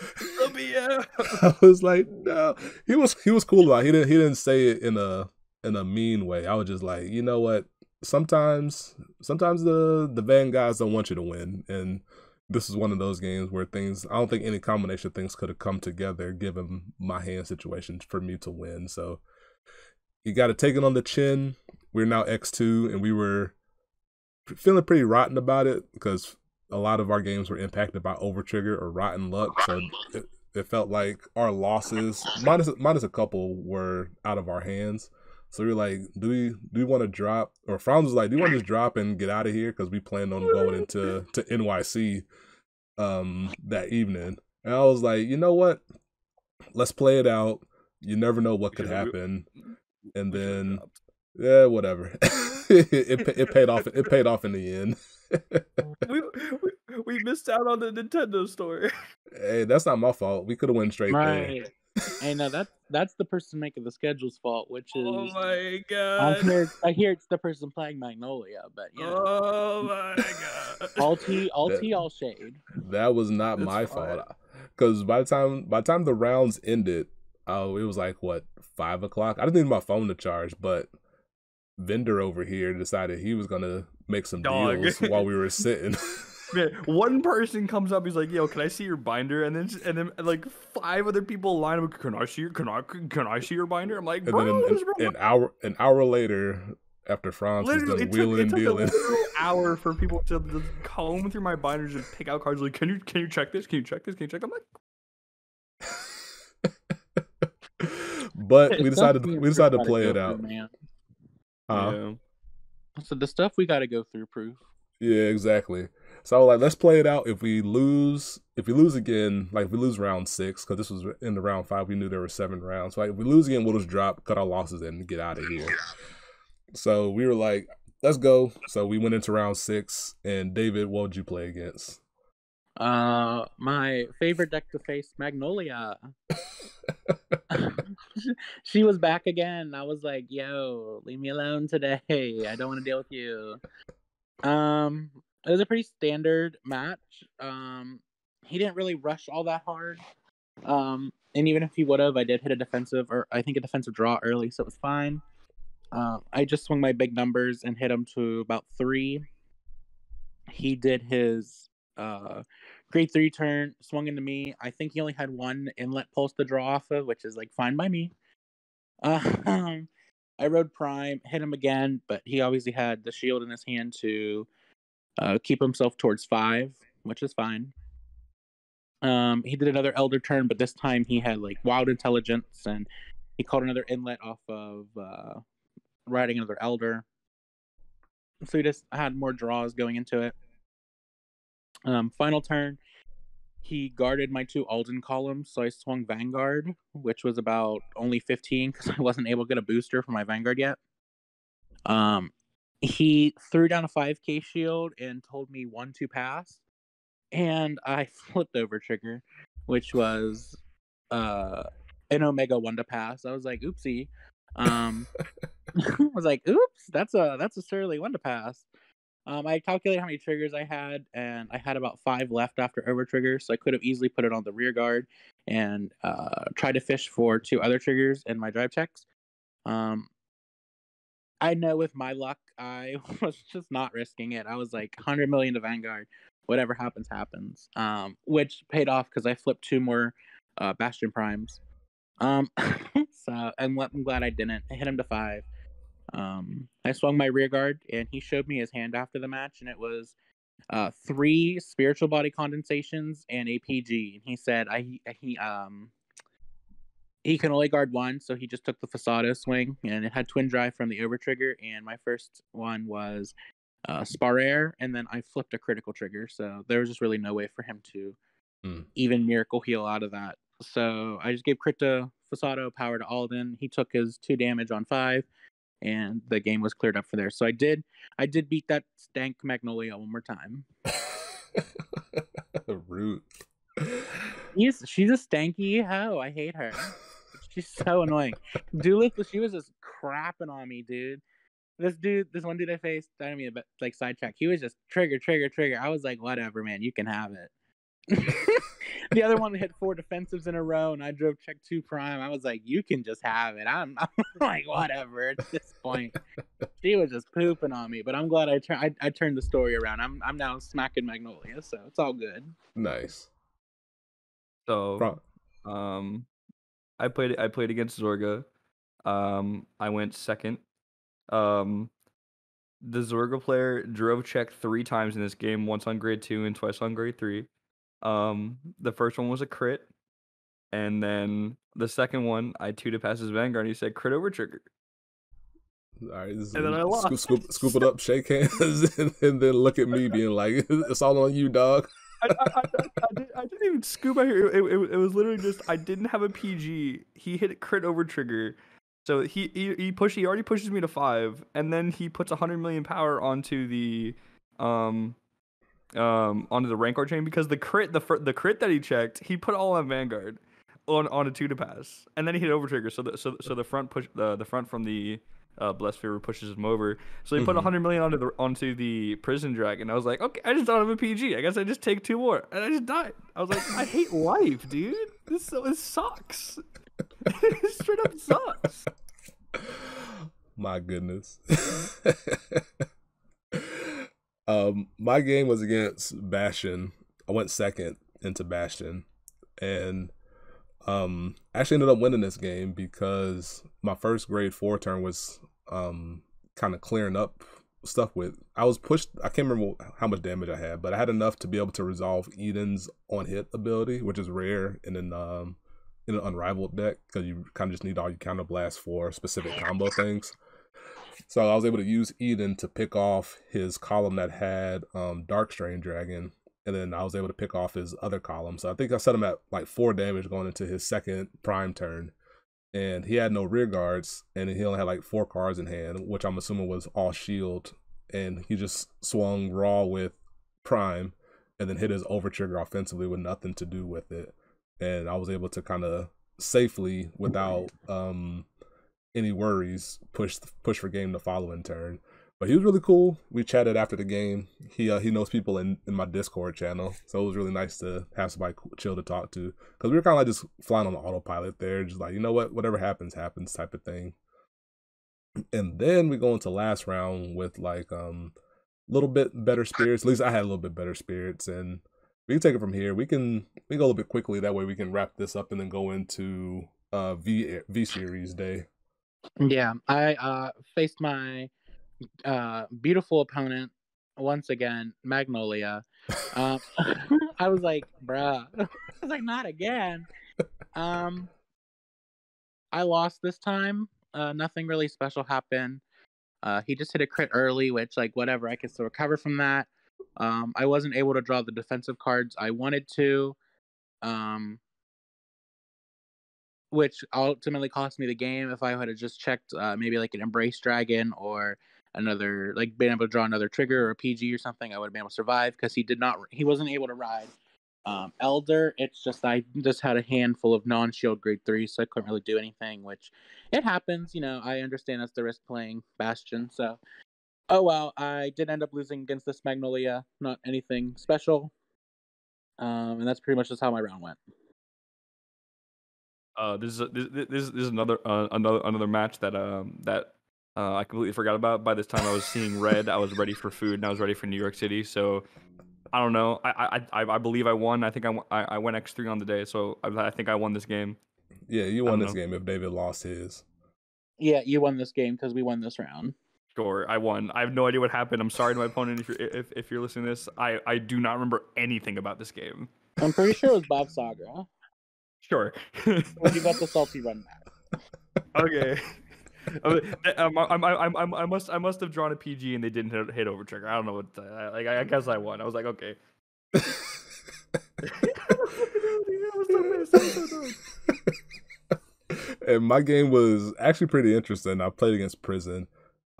I was like, no. He was cool about it. He didn't say it in a mean way. I was just like, you know what? Sometimes the Van guys don't want you to win. And this is one of those games where I don't think any combination of things could have come together given my hand situation for me to win. So you got to take it on the chin. We're now X2, and we were feeling pretty rotten about it because a lot of our games were impacted by overtrigger or rotten luck. So it felt like our losses, minus a couple, were out of our hands. So we were like, do we want to drop? Or Franz was like, do you want to just drop and get out of here? Because we planned on going into NYC that evening. And I was like, you know what? Let's play it out. You never know what could happen. And then, yeah, whatever. it paid off. It paid off in the end. we missed out on the Nintendo store. Hey, that's not my fault. We could have went straight there. Hey, no, that's the person making the schedule's fault, which is. Oh my god! I hear it's the person playing Magnolia, but you know. Oh my god! all shade. That was not my fault, because by the time the rounds ended, it was like what, 5 o'clock. I didn't need my phone to charge, but Vendor over here decided he was gonna make some deals while we were sitting. Man, one person comes up, he's like, "Yo, can I see your binder?" And then like 5 other people line up. Can I see your binder? I'm like, bro, an hour later, after Franz was done wheeling and dealing, it took a hour for people to just comb through my binders and pick out cards. Like, can you check this? Can you check this? Can you check? I'm like, but we decided to play it out. Yeah. So the stuff we got to go through, proof. Yeah, exactly. So like, let's play it out. If we lose again, like if we lose round 6, because this was in the round 5, we knew there were 7 rounds. So like, if we lose again, we'll just drop, cut our losses, and get out of here. So we were like, let's go. So we went into round 6, and David, what would you play against? My favorite deck to face, Magnolia. She was back again. I was like, "Yo, leave me alone today. I don't want to deal with you." It was a pretty standard match. He didn't really rush all that hard. And even if he would have, I did hit a defensive, or I think a defensive draw early, so it was fine. I just swung my big numbers and hit him to about 3. He did his grade 3 turn, swung into me. I think he only had 1 inlet pulse to draw off of, which is like fine by me. I rode Prime, hit him again, but he obviously had the shield in his hand to keep himself towards 5, which is fine. He did another Elder turn, but this time he had like Wild Intelligence, and he called another inlet off of riding another Elder. So he just had more draws going into it. Final turn, he guarded my 2 Alden columns, so I swung Vanguard, which was about only 15 because I wasn't able to get a booster for my Vanguard yet. He threw down a 5k shield and told me 1-2 pass, and I flipped over trigger, which was an Omega 1 to pass. I was like, oopsie. I was like, oops, that's a surly 1 to pass. I calculated how many triggers I had, and I had about 5 left after over trigger, so I could have easily put it on the rear guard and tried to fish for 2 other triggers in my drive checks. I know with my luck, I was just not risking it. I was like 100 million to Vanguard. Whatever happens, happens. Which paid off because I flipped 2 more Bastion Primes. So I'm glad I didn't. I hit him to 5. I swung my rear guard, and he showed me his hand after the match, and it was 3 spiritual body condensations and a PG. And he said he can only guard 1, so he just took the Fasado swing, and it had twin drive from the over trigger, and my first one was Spar Air, and then I flipped a critical trigger, so there was just really no way for him to even miracle heal out of that. So I just gave crit to Fasado, power to Alden. He took his 2 damage on 5, and the game was cleared up for there. So I did beat that stank Magnolia one more time. Rude. She's a stanky hoe. I hate her. She's so annoying. Doolittle, she was just crapping on me, dude. This one dude I faced, I don't mean like sidetrack. He was just trigger. I was like, whatever, man, you can have it. The other one hit 4 defensives in a row, and I drove check 2 prime. I was like, you can just have it. I'm like, whatever. At this point, she was just pooping on me. But I'm glad I turned the story around. I'm now smacking Magnolia, so it's all good. Nice. So, I played against Zorga. I went second. The Zorga player drove check 3 times in this game, once on grade 2 and twice on grade 3. The first one was a crit, and then the second one I 2 to pass his Vanguard, and he said crit over trigger. All right, and then I lost. Scoop it up, shake hands, and then look at me being like, it's all on you, dog. I didn't even scoop out here. It was literally just I didn't have a PG. He hit crit over trigger, so he already pushes me to 5, and then he puts 100 million power onto the onto the Rancor chain, because the crit that he checked, he put all on Vanguard on a 2 to pass, and then he hit over trigger. So the front push the front from the Blessed Fear pushes him over. So he put 100 million onto the Prison Dragon. I was like, okay, I just don't have a PG. I guess I just take 2 more, and I just died. I was like, I hate life, dude. This sucks. It straight up sucks. My goodness. My game was against Bastion. I went second into Bastion, and actually ended up winning this game because my first grade 4 turn was kind of clearing up stuff with. I was pushed. I can't remember how much damage I had, but I had enough to be able to resolve Eden's on hit ability, which is rare in an unrivaled deck, because you kind of just need all your counter blasts for specific combo things. So I was able to use Eden to pick off his column that had Darkstrain Dragon, and then I was able to pick off his other column. So I think I set him at like 4 damage going into his second prime turn. And he had no rear guards, and he only had like 4 cards in hand, which I'm assuming was all shield. And he just swung raw with prime, and then hit his over trigger offensively with nothing to do with it. And I was able to kind of safely without any worries push for game the following turn. But he was really cool. We chatted after the game. He knows people in my Discord channel, so it was really nice to have somebody chill to talk to, because we were kind of like just flying on the autopilot there, just like, you know what, whatever happens type of thing. And then we go into last round with like little bit better spirits. At least I had a little bit better spirits, and we can take it from here. We go a little bit quickly, that way we can wrap this up and then go into V series day. Yeah, I faced my beautiful opponent once again, Magnolia. I was like, bruh. I was like, not again. I lost this time. Nothing really special happened. He just hit a crit early, which, like, whatever, I can still recover from that. I wasn't able to draw the defensive cards I wanted to, which ultimately cost me the game. If I had just checked maybe like an Embrace Dragon or another, like, being able to draw another trigger or a PG or something, I would have been able to survive, because he wasn't able to ride Elder. It's just I just had a handful of non-shield grade 3, so I couldn't really do anything, which it happens. I understand that's the risk playing Bastion. So, oh well, I did end up losing against this Magnolia. Not anything special. And that's pretty much just how my round went. This is another match that I completely forgot about. By this time, I was seeing red. I was ready for food, and I was ready for New York City. So I don't know. I believe I won. I think I went X3 on the day, so I think I won this game. Yeah, you won this game if David lost his. Yeah, you won this game because we won this round. Sure, I won. I have no idea what happened. I'm sorry to my opponent if you're listening to this. I do not remember anything about this game. I'm pretty sure it was Bob Saga. Sure. When you got the salty run back. Okay. I must have drawn a PG and they didn't hit over trigger. I don't know what. I guess I won. I was like, okay. And my game was actually pretty interesting. I played against Prison.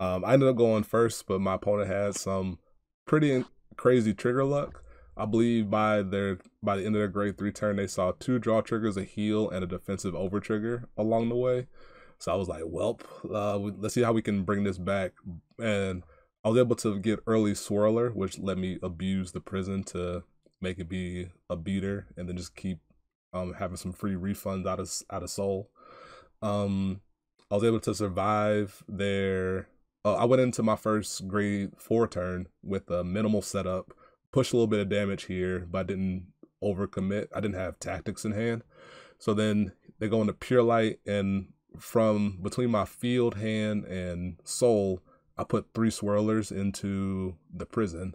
I ended up going first, but my opponent had some pretty crazy trigger luck. I believe by the end of their grade 3 turn, they saw 2 draw triggers, a heal, and a defensive over trigger along the way. So I was like, welp, let's see how we can bring this back. And I was able to get early Swirler, which let me abuse the Prison to make it be a beater, and then just keep having some free refunds out of Soul. I was able to survive their... I went into my first grade 4 turn with a minimal setup, pushed a little bit of damage here, but I didn't overcommit. I didn't have tactics in hand. So then they go into Pure Light, and from between my field hand and Soul, I put 3 Swirlers into the Prison,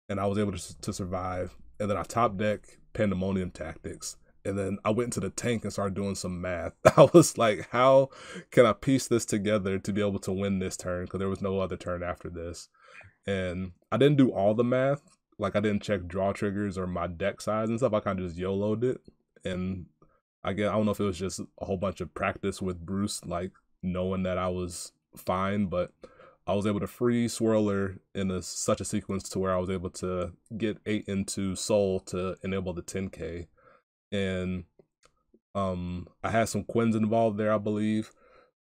and I was able to survive. And then I top deck Pandemonium Tactics, and then I went into the tank and started doing some math. I was like, how can I piece this together to be able to win this turn? Because there was no other turn after this. And I didn't do all the math. Like, I didn't check draw triggers or my deck size and stuff. I kind of just YOLO'd it. And I don't know if it was just a whole bunch of practice with Bruce, like knowing that I was fine, but I was able to free Swirler in such a sequence to where I was able to get 8 into Soul to enable the 10k. And I had some Quins involved there, I believe.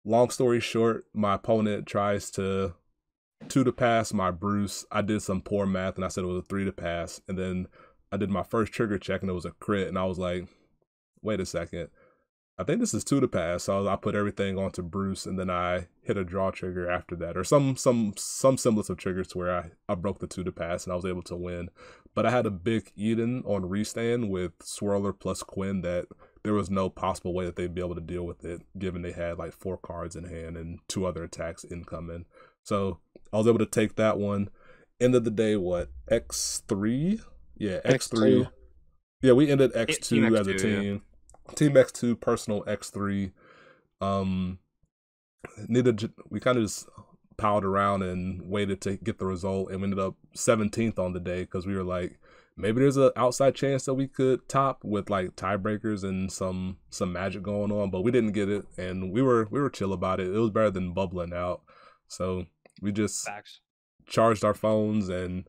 Long story short, my opponent tries to 2 to pass my Bruce. I did some poor math and I said it was a 3 to pass, and then I did my first trigger check and it was a crit, and I was like, wait a second, I think this is 2 to pass. So I put everything onto Bruce, and then I hit a draw trigger after that, or some semblance of triggers to where I broke the 2 to pass and I was able to win. But I had a big Eden on restand with Swirler plus Quinn that there was no possible way that they'd be able to deal with it, given they had like 4 cards in hand and 2 other attacks incoming. So I was able to take that one. End of the day, what, X3? Yeah, X3. Yeah, we ended X2 as a team. Yeah. Team X2, personal X3. We kind of just piled around and waited to get the result, and we ended up 17th on the day because we were like, maybe there's an outside chance that we could top with like tiebreakers and some magic going on, but we didn't get it, and we were chill about it. It was better than bubbling out, so we just charged our phones and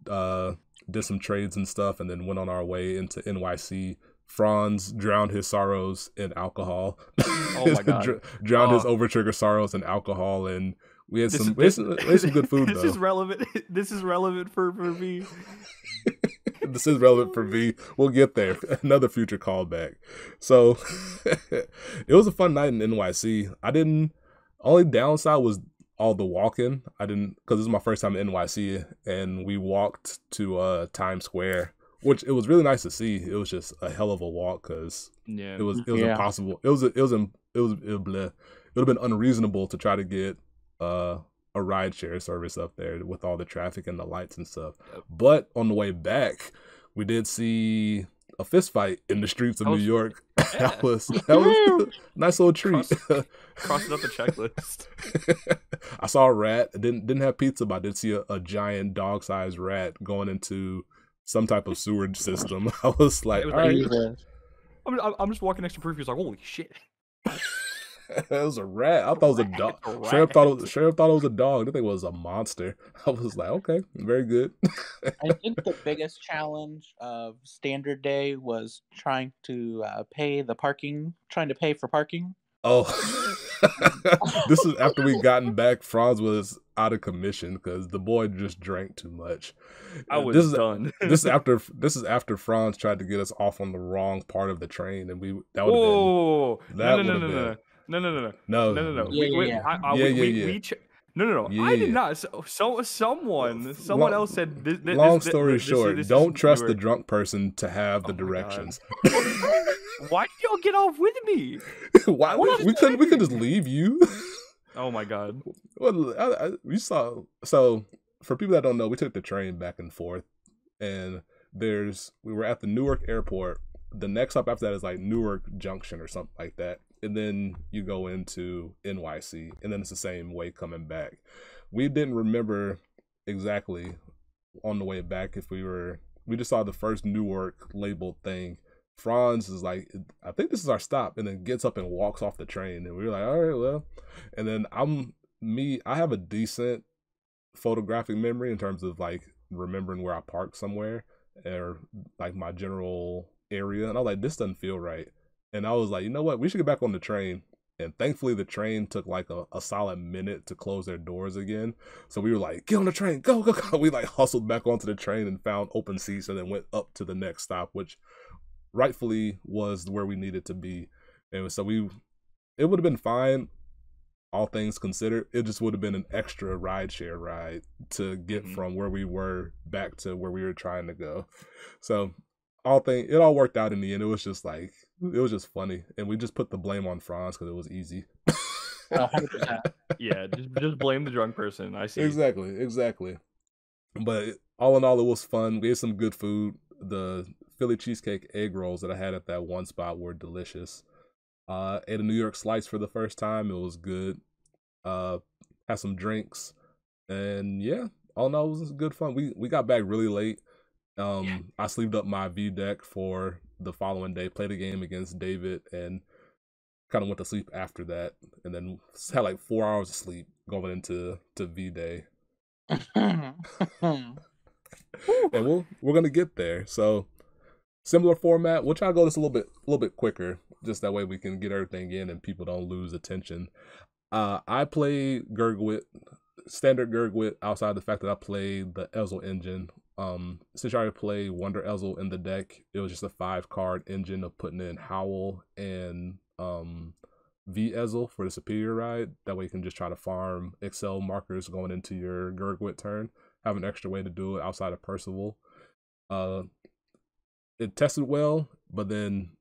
did some trades and stuff, and then went on our way into NYC Franz drowned his sorrows in alcohol. Oh my god. Drowned his Oh. overtrigger sorrows in alcohol, and we had This, some this, good food this though. is relevant. This is relevant for me. This is relevant for me. We'll get there. Another future callback. So it was a fun night in NYC. Only downside was all the walking. I didn't, because this is my first time in NYC, and we walked to Times Square, which it was really nice to see. It was just a hell of a walk because Yeah. it was impossible. It would have been unreasonable to try to get a rideshare service up there with all the traffic and the lights and stuff. Yep. But on the way back, we did see a fist fight in the streets of New York. Yeah. that was a nice little treat. Crossing up the checklist. I saw a rat. Didn't have pizza, but I did see a giant dog-sized rat going into some type of sewage system. I was like, all right. I'm just walking next to Proof. He's like, holy shit. It was a rat. I thought it was a dog. Sheriff thought it was a dog. I think it was a monster. I was like, okay, very good. I think the biggest challenge of standard day was trying to pay for parking. Oh, this is after we gotten back. Franz was out of commission because the boy just drank too much. I was done. This is after Franz tried to get us off on the wrong part of the train, and that would have been. No. I did not. Someone else said this. Long story short, don't trust the drunk person to have the directions. Why did y'all get off with me? Why we couldn't just leave you? Oh my god. Well, we saw. So for people that don't know, we took the train back and forth, and we were at the Newark airport. The next stop after that is like Newark Junction or something like that. And then you go into NYC, and then it's the same way coming back. We didn't remember exactly on the way back if we just saw the first Newark labeled thing. Franz is like, I think this is our stop, and then gets up and walks off the train. And we were like, all right, well. And then I have a decent photographic memory in terms of like remembering where I parked somewhere or like my general area. And I was like, this doesn't feel right. And I was like, you know what? We should get back on the train. And thankfully, the train took like a solid minute to close their doors again. So we were like, get on the train, go, go, go. We like hustled back onto the train and found open seats and then went up to the next stop, which rightfully was where we needed to be. And so it would have been fine, all things considered. It just would have been an extra rideshare ride to get from where we were back to where we were trying to go. So it all worked out in the end. It was just funny, and we just put the blame on Franz because it was easy. 100%. Yeah, just blame the drunk person. I see. Exactly. But all in all, it was fun. We ate some good food. The Philly cheesecake egg rolls that I had at that one spot were delicious. Ate a New York slice for the first time. It was good. Had some drinks, and yeah, all in all, it was good fun. We got back really late. I sleeved up my V deck for the following day, played a game against David, and kind of went to sleep after that, and then had like 4 hours of sleep going into V Day. And we're gonna get there. So similar format. We'll try to go this a little bit quicker, just that way we can get everything in and people don't lose attention. I play Gurgwit, standard Gurgwit, outside the fact that I played the Ezel engine. Since I already played Wonder Ezel in the deck, it was just a 5-card engine of putting in Howl and V Ezel for the superior ride. That way you can just try to farm Excel markers going into your Gurgwit turn. Have an extra way to do it outside of Percival. It tested well, but then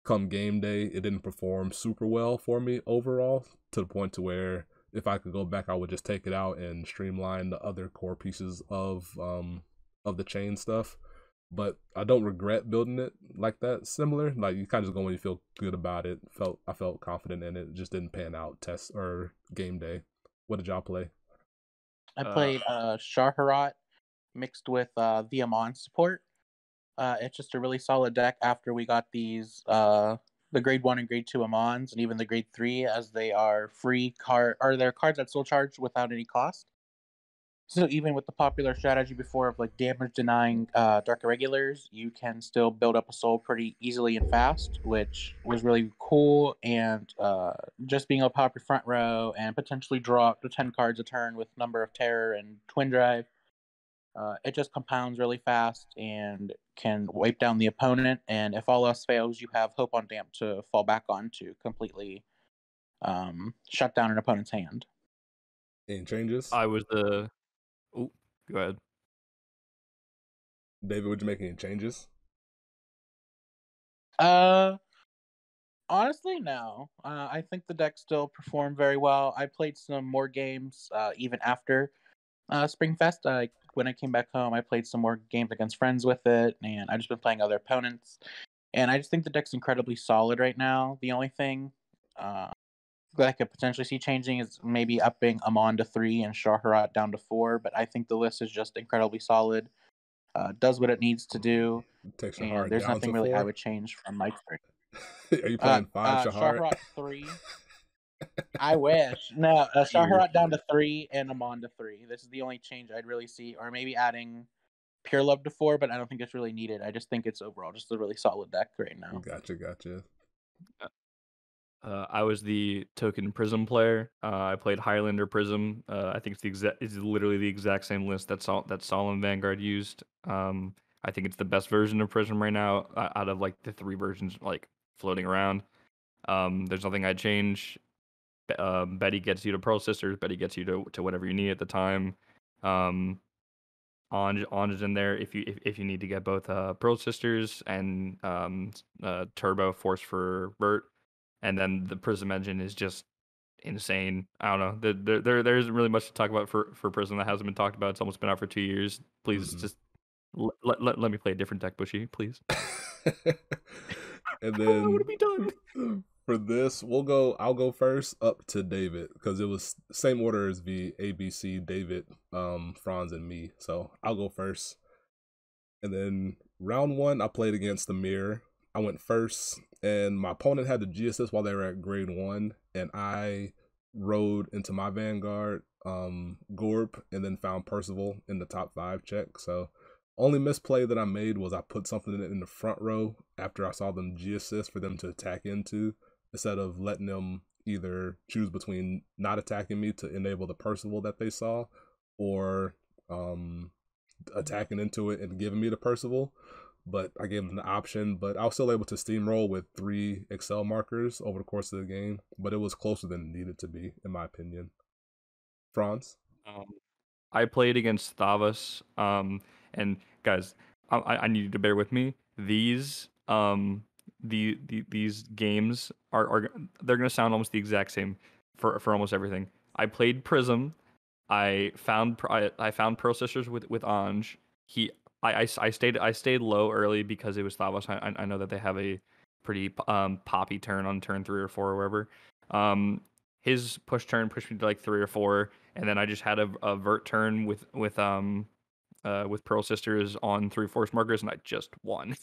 come game day, it didn't perform super well for me overall, to the point to where if I could go back, I would just take it out and streamline the other core pieces of the chain stuff. But I don't regret building it like that. Similar, like you kind of just go when you feel good about it. I felt confident in it. It just didn't pan out test or game day. What did y'all play? I played Shaharat mixed with the Amon support. It's just a really solid deck after we got these the grade 1 and grade 2 Amons, and even the grade 3, as they are free they're cards that still charge without any cost. So even with the popular strategy before of like damage denying Dark Irregulars, you can still build up a soul pretty easily and fast, which was really cool. And just being able to pop your front row and potentially draw up to 10 cards a turn with Number of Terror and Twin Drive, it just compounds really fast and can wipe down the opponent. And if all else fails, you have Hope on Damp to fall back on to completely shut down an opponent's hand. Any changes? I was the. Oh, go ahead. David, would you make any changes? Honestly, no. I think the deck still performed very well. I played some more games even after Springfest. When I came back home, I played some more games against friends with it, and I've just been playing other opponents. And I just think the deck's incredibly solid right now. The only thing that I could potentially see changing is maybe upping Amon to 3 and Shaharat down to 4, but I think the list is just incredibly solid. Does what it needs to do, Takes your and heart there's down nothing to really I 4. would change from my experience. Are you playing 5 Shahar? Shaharat 3. I wish. No, Shaharat down to 3 and Amon to 3. This is the only change I'd really see, or maybe adding Pure Love to 4, but I don't think it's really needed. I just think it's overall just a really solid deck right now. Gotcha. I was the token Prism player. I played Highlander Prism. I think it's literally the exact same list that Solemn Vanguard used. I think it's the best version of Prism right now out of like the 3 versions like floating around. There's nothing I'd change. Betty gets you to Pearl Sisters. Betty gets you to whatever you need at the time. Anj is in there if you need to get both Pearl Sisters and Turbo Force for Bert. And then the Prism engine is just insane. I don't know. There isn't really much to talk about for Prism that hasn't been talked about. It's almost been out for 2 years. Please just let me play a different deck, Bushy, please. And then I want to be done. For this, I'll go first up to David because it was same order as the ABC, David, Franz, and me. So I'll go first. And then round 1, I played against the Mirror. I went first, and my opponent had the GSS while they were at grade 1, and I rode into my Vanguard, Gorb, and then found Percival in the top 5 check. So only misplay that I made was I put something in the front row after I saw them G-assist for them to attack into, instead of letting them either choose between not attacking me to enable the Percival that they saw, or attacking into it and giving me the Percival. But I gave them the option, but I was still able to steamroll with 3 Excel markers over the course of the game, but it was closer than it needed to be, in my opinion. Franz? I played against Thavas, and guys, I need you to bear with me. These these games are they're gonna sound almost the exact same for almost everything. I played Prism. I found Pearl Sisters with Anj. I stayed low early because it was Thavos. I know that they have a pretty poppy turn on turn 3 or 4 or wherever. His push turn pushed me to like 3 or 4, and then I just had a vert turn with Pearl Sisters on 3 force markers, and I just won.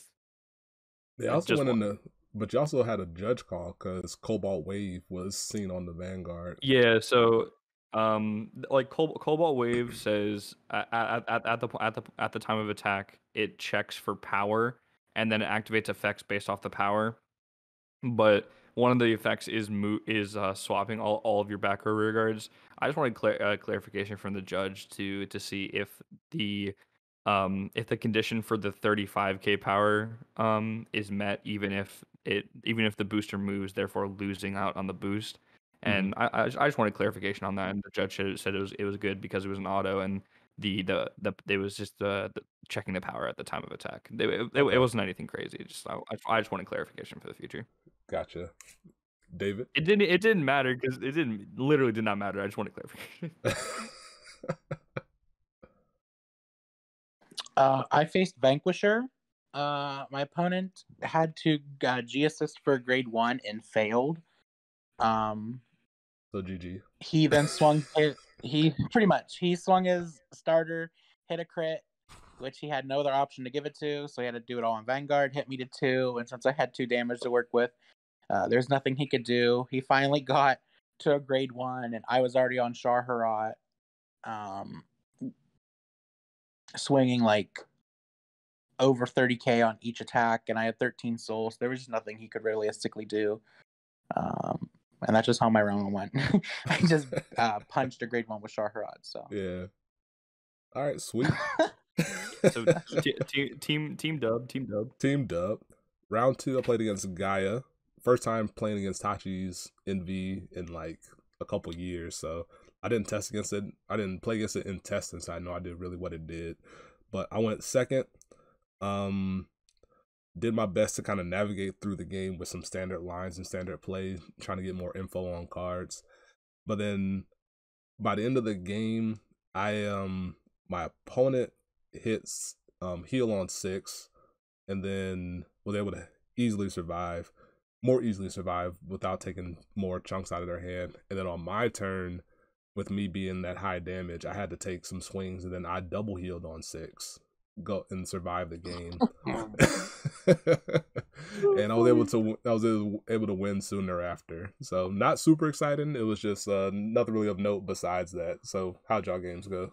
They also went in the, but you also had a judge call because Cobalt Wave was seen on the Vanguard. Yeah, so like Cobalt Wave says at the time of attack, it checks for power and then it activates effects based off the power. But one of the effects is swapping all of your back row rear guards. I just wanted clarification from the judge to see if the condition for the 35k power is met, even if the booster moves, therefore losing out on the boost. And I just wanted clarification on that, and the judge said it was good because it was an auto, and it was just checking the power at the time of attack. It wasn't anything crazy. I just wanted clarification for the future. Gotcha. David? It didn't matter because it literally did not matter. I just wanted clarification. I faced Vanquisher. My opponent had to G-assist for grade 1 and failed. So GG. He then swung he swung his starter, hit a crit, which he had no other option to give it to, so he had to do it all on Vanguard, hit me to 2, and since I had 2 damage to work with, there's nothing he could do. He finally got to a grade 1, and I was already on Shaharat. swinging like over 30k on each attack, and I had 13 souls. There was just nothing he could realistically do. And that's just how my round went. I just punched a grade 1 with Shaharad. So yeah. All right, sweet. So team dub. Team dub. Round 2, I played against Gaia. First time playing against Tachi's NV in like a couple years, so I didn't test against it. I didn't play against it in testing, so I know I did really what it did. But I went second. Did my best to kind of navigate through the game with some standard lines and standard play, trying to get more info on cards. But then by the end of the game, my opponent hits heal on 6, and then was able to more easily survive without taking more chunks out of their hand. And then on my turn, with me being that high damage, I had to take some swings, and then I double healed on 6, go and survive the game. And I was able to win soon thereafter. So not super exciting. It was just nothing really of note besides that. So how'd y'all games go?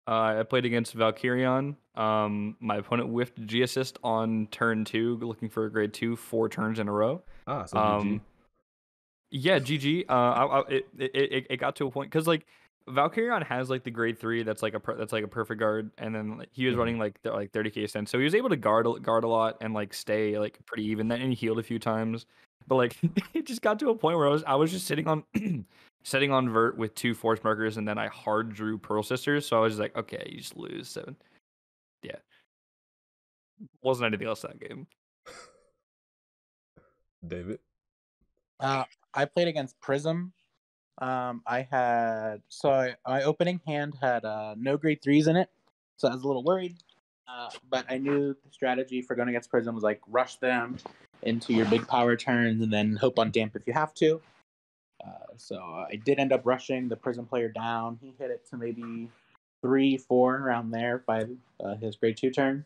I played against Valkyrion. My opponent whiffed G assist on turn 2, looking for a grade 2 4 turns in a row. So GG. Yeah, GG. It got to a point because like Valkyrion has like the grade 3 that's like a perfect guard, and then like, he was running like 30k cents, so he was able to guard a lot and like stay like pretty even. Then and he healed a few times, but like it just got to a point where I was just sitting on setting on vert with 2 force markers, and then I hard drew Pearl Sisters, so I was just like, okay, you just lose. So yeah, wasn't anything else that game. David. I played against Prism. My opening hand had no grade 3s in it, so I was a little worried. But I knew the strategy for going against Prism was like rush them into your big power turns and then hope on damp if you have to. So I did end up rushing the Prism player down. He hit it to maybe 3, 4 around there by his grade 2 turn.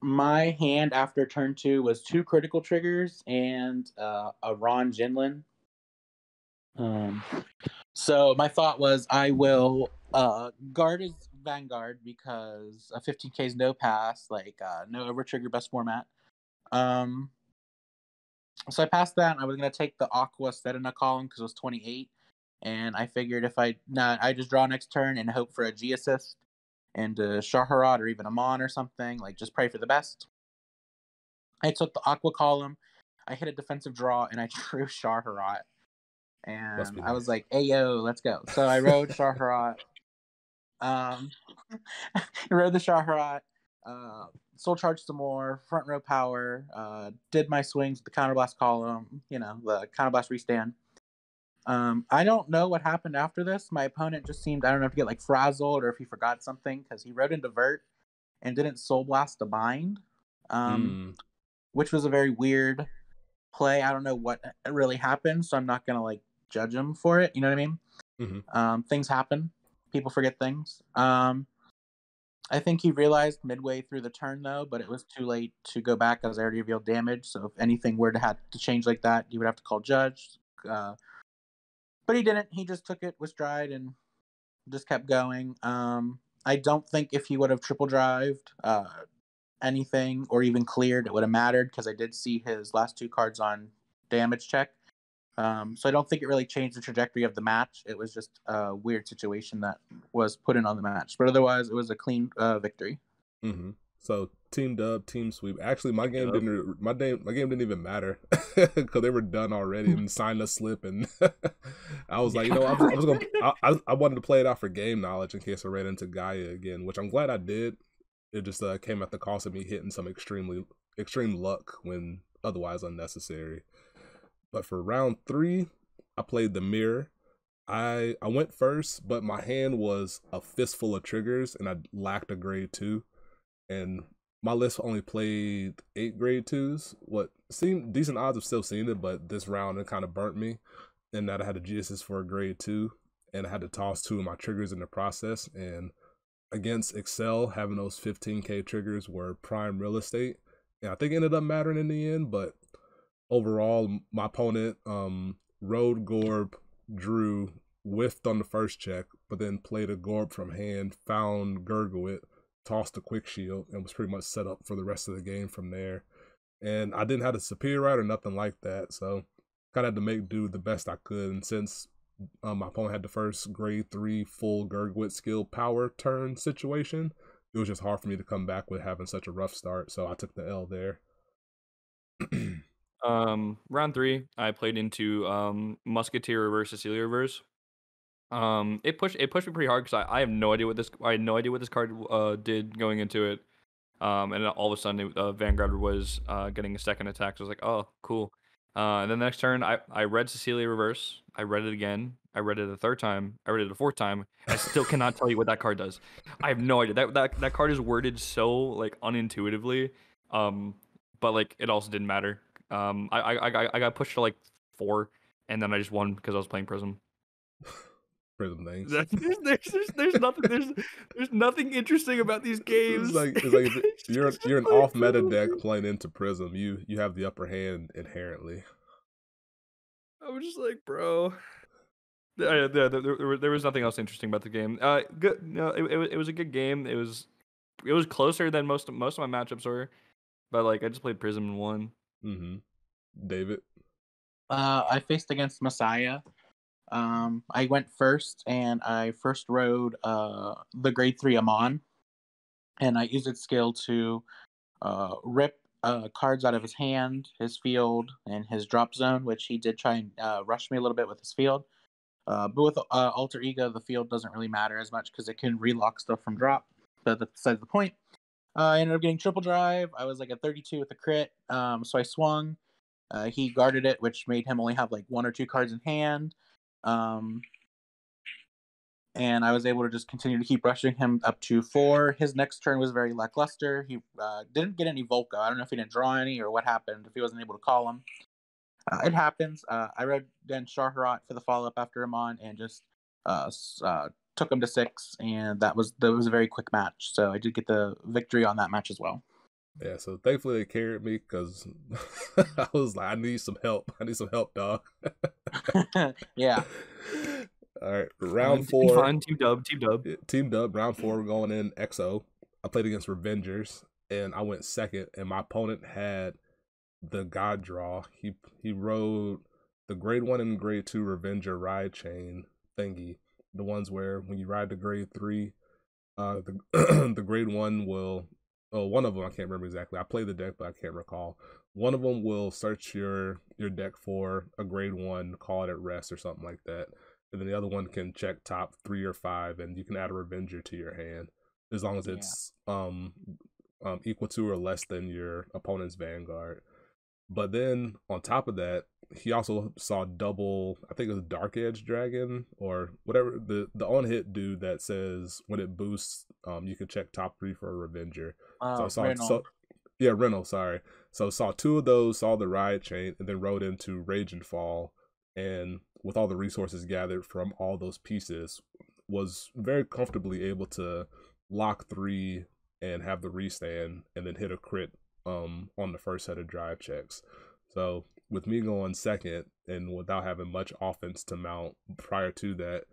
My hand after turn 2 was 2 critical triggers and a Ron Jinlin. So my thought was I will guard his Vanguard because a 15k is no pass, like no over trigger best format. So I passed that, and I was going to take the Aqua Sedina column because it was 28. And I figured I just draw next turn and hope for a G assist and Shaharad or even a Mon or something. Like, just pray for the best. I took the Aqua column. I hit a defensive draw, and I drew Shaharad. And I was like, "Ayo, let's go!" So I rode Shaharad. I rode the Shaharad. Soul charged some more, front row power, did my swings with the counterblast column, the counterblast restand. I don't know what happened after this. My opponent just seemed, I don't know if he get like frazzled or if he forgot something, because he rode into vert and didn't soul blast a bind, which was a very weird play. I don't know what really happened, so I'm not gonna like judge him for it. You know what I mean? Mm-hmm. Things happen. People forget things. I think he realized midway through the turn, though, but it was too late to go back as I already revealed damage. So if anything were to have to change like that, he would have to call judge. But he didn't. He just took it with stride and just kept going. I don't think if he would have triple drived anything or even cleared, it would have mattered, because I did see his last 2 cards on damage check. So I don't think it really changed the trajectory of the match. It was just a weird situation that was put in on the match. But otherwise, it was a clean victory. Mm-hmm. So team dub, team sweep. Actually, my game didn't even matter because they were done already and signed a slip, and I was like, I wanted to play it out for game knowledge in case I ran into Gaia again, which I'm glad I did. It just came at the cost of me hitting some extreme luck when otherwise unnecessary. But for round 3, I played the mirror. I went first, but my hand was a fistful of triggers, and I lacked a grade 2. And my list only played 8 grade 2s. What seemed decent odds of still seeing it, but this round it kind of burnt me. And that I had a G assist for a grade 2, and I had to toss 2 of my triggers in the process. And against Excel, having those 15k triggers were prime real estate. And I think it ended up mattering in the end, but overall, my opponent, Road Gorb, drew, whiffed on the first check, but then played a Gorb from hand, found Gurglet, tossed a Quick Shield, and was pretty much set up for the rest of the game from there. And I didn't have a superior ride or nothing like that, so kind of had to make do the best I could. And since my opponent had the first grade 3 full Gurglet skill power turn situation, it was just hard for me to come back with having such a rough start, so I took the L there. Round 3, I played into Musketeer Reverse Cecilia Reverse. It pushed me pretty hard because I have no idea what this card did going into it. And then all of a sudden Vanguard was getting a second attack. So I was like, oh, cool. And then the next turn, I read Cecilia Reverse. I read it again. I read it a third time. I read it a fourth time. I still cannot tell you what that card does. I have no idea. That card is worded so like unintuitively. But like it also didn't matter. I got pushed to like 4, and then I just won because I was playing Prism. Prism things. There's nothing interesting about these games. It's like you're an off meta deck playing into Prism. You have the upper hand inherently. I was just like, bro. There was nothing else interesting about the game. Good. No, it was a good game. It was closer than most of my matchups were, but like I just played Prism and won. David. I faced against Messiah. I went first, and I first rode the grade 3 Amon, and I used its skill to rip cards out of his hand, his field, and his drop zone, which he did try and rush me a little bit with his field. But with Alter Ego, the field doesn't really matter as much because it can relock stuff from drop. That's besides the point. I ended up getting triple drive. I was like a 32 with a crit, so I swung. He guarded it, which made him only have like 1 or 2 cards in hand. And I was able to just continue to keep rushing him up to 4. His next turn was very lackluster. He didn't get any Volko. I don't know if he didn't draw any or what happened, if he wasn't able to call him. It happens. I rode then Shaharat for the follow-up after Amon and just took him to 6, and that was a very quick match. So I did get the victory on that match as well. Yeah, so thankfully they carried me because I was like, I need some help. I need some help, dog. Yeah. All right, round 4. Fine. Team dub. Team dub, round 4, we're going in XO. I played against Revengers, and I went second, and my opponent had the God Draw. He rode the grade 1 and grade 2 Revenger ride chain thingy. The ones where when you ride the grade 3, the grade 1 will... Oh, one of them, I can't remember exactly. I played the deck, but I can't recall. One of them will search your deck for a grade 1, call it at rest or something like that. And then the other one can check top 3 or 5, and you can add a Revenger to your hand as long as it's equal to or less than your opponent's Vanguard. But then on top of that, he also saw double, I think it was Dark Edge Dragon or whatever, the on-hit dude that says when it boosts, you can check top 3 for a Revenger. So I saw Reno, sorry. So saw 2 of those, saw the Riot Chain, and then rode into Rage and Fall, and with all the resources gathered from all those pieces, was very comfortably able to lock 3 and have the restand, and then hit a crit on the first set of drive checks. So with me going second and without having much offense to mount prior to that,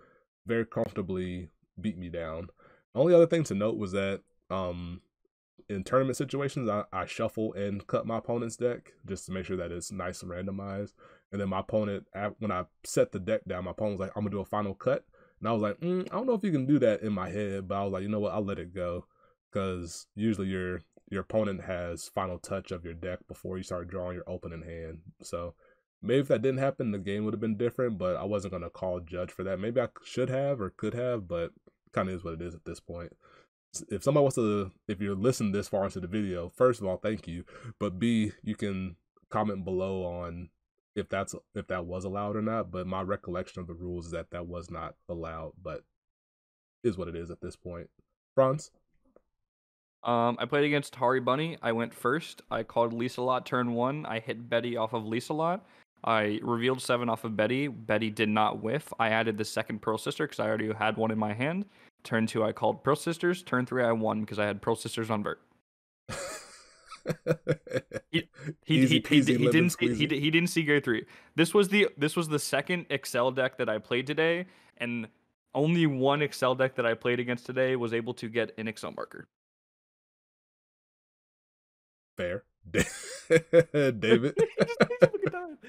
very comfortably beat me down. The only other thing to note was that in tournament situations, I shuffle and cut my opponent's deck just to make sure that it's nice and randomized. And then my opponent, when I set the deck down, my opponent was like, I'm going to do a final cut. And I was like, I don't know if you can do that in my head, but I was like, you know what, I'll let it go. Because usually your opponent has final touch of your deck before you start drawing your opening hand. So maybe if that didn't happen, the game would have been different, but I wasn't going to call judge for that. Maybe I should have or could have, but kind of is what it is at this point. If somebody wants to, if you're listening this far into the video, first of all, thank you. But B, you can comment below on if that was allowed or not. But my recollection of the rules is that was not allowed, but is what it is at this point. Franz? I played against Hari Bunny. I went first. I called Lisa Lot turn 1. I hit Betty off of Lisa Lot. I revealed 7 off of Betty. Betty did not whiff. I added the second Pearl Sister because I already had one in my hand. Turn 2, I called Pearl Sisters. Turn 3, I won because I had Pearl Sisters on Vert. He didn't see grade 3. This was the second Excel deck that I played today, and only one Excel deck that I played against today was able to get an Excel marker. Fair. David.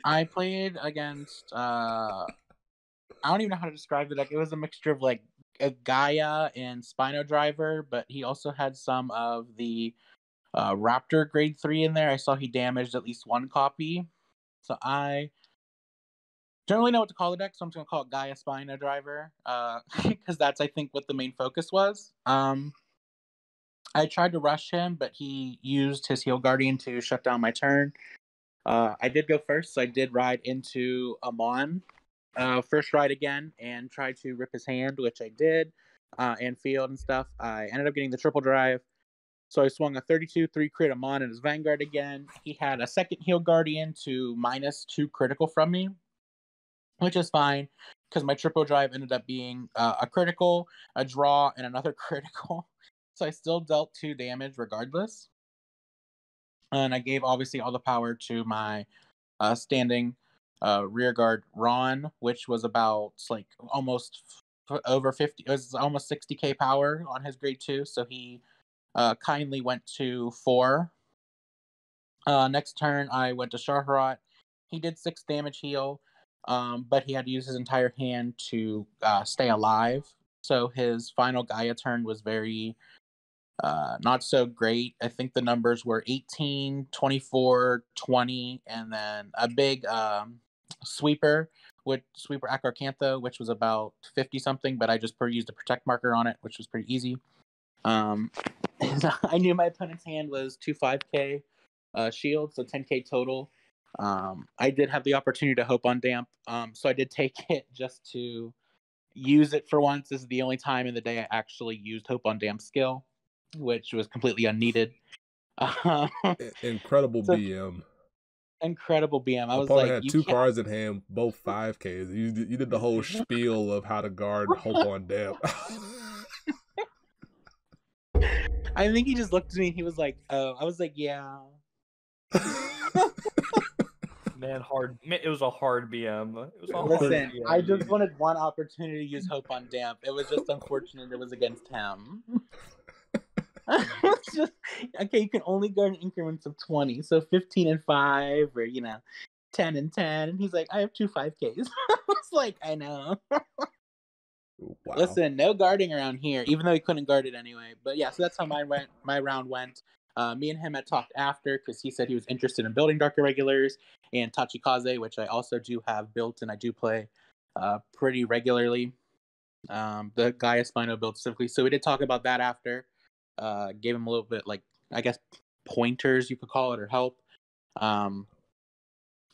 I played against I don't even know how to describe the deck. It was a mixture of like a Gaia and Spino Driver, but he also had some of the Raptor grade 3 in there. I saw he damaged at least one copy. So I don't really know what to call the deck, so I'm just gonna call it Gaia Spino Driver. Because that's I think what the main focus was. I tried to rush him, but he used his Heal Guardian to shut down my turn. I did go first, so I did ride into Amon. First ride again and tried to rip his hand, which I did, and field and stuff. I ended up getting the triple drive. So I swung a 32-3 crit Amon in his Vanguard again. He had a second Heal Guardian to -2 critical from me, which is fine because my triple drive ended up being a critical, a draw, and another critical. So I still dealt 2 damage regardless. And I gave obviously all the power to my standing rear guard Ron, which was about like almost over 50. It was almost 60k power on his grade 2. So he kindly went to 4. Next turn, I went to Shaharat. He did 6 damage heal, but he had to use his entire hand to stay alive. So his final Gaia turn was very not so great. I think the numbers were 18, 24, 20, and then a big sweeper with sweeper Acarcantho, which was about 50 something, but I just used a protect marker on it, which was pretty easy. I knew my opponent's hand was 2 5k shield, so 10k total. I did have the opportunity to hope on damp, so I did take it just to use it for once. This is the only time in the day I actually used hope on damp skill, which was completely unneeded. Incredible so, BM. Incredible BM. I was Opponent like, had 2 cards in hand, both 5Ks. You did the whole spiel of how to guard hope on damp. I think he just looked at me and he was like, "Oh." I was like, "Yeah." Man, it was a hard BM. It was a Listen, hard BM. I just wanted one opportunity to use hope on damp. It was just unfortunate it was against him. It's just okay. You can only guard in increments of 20, so 15 and 5, or 10 and 10. And he's like, "I have 2 5Ks." I was like, "I know." Wow. Listen, no guarding around here, even though he couldn't guard it anyway. But yeah, so that's how my round went. Me and him had talked after because he said he was interested in building Dark Irregulars and Tachikaze, which I also do have built and I do play pretty regularly. The Gaia Spino build specifically. So we did talk about that after. Gave him a little bit, like, I guess, pointers, you could call it, or help.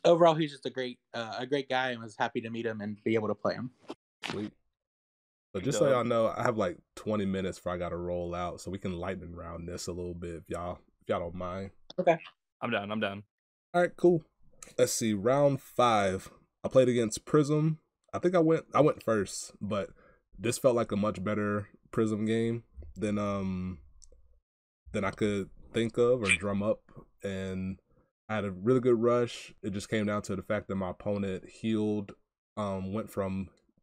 Overall, he's just a great guy, and was happy to meet him and be able to play him. Sweet. So just so y'all know, I have like 20 minutes before I gotta roll out, so we can lightning round this a little bit if y'all don't mind. Okay. I'm down. All right, cool. Let's see. Round 5. I played against Prism. I think I went first, but this felt like a much better Prism game than I could think of or drum up, and I had a really good rush. It just came down to the fact that my opponent healed,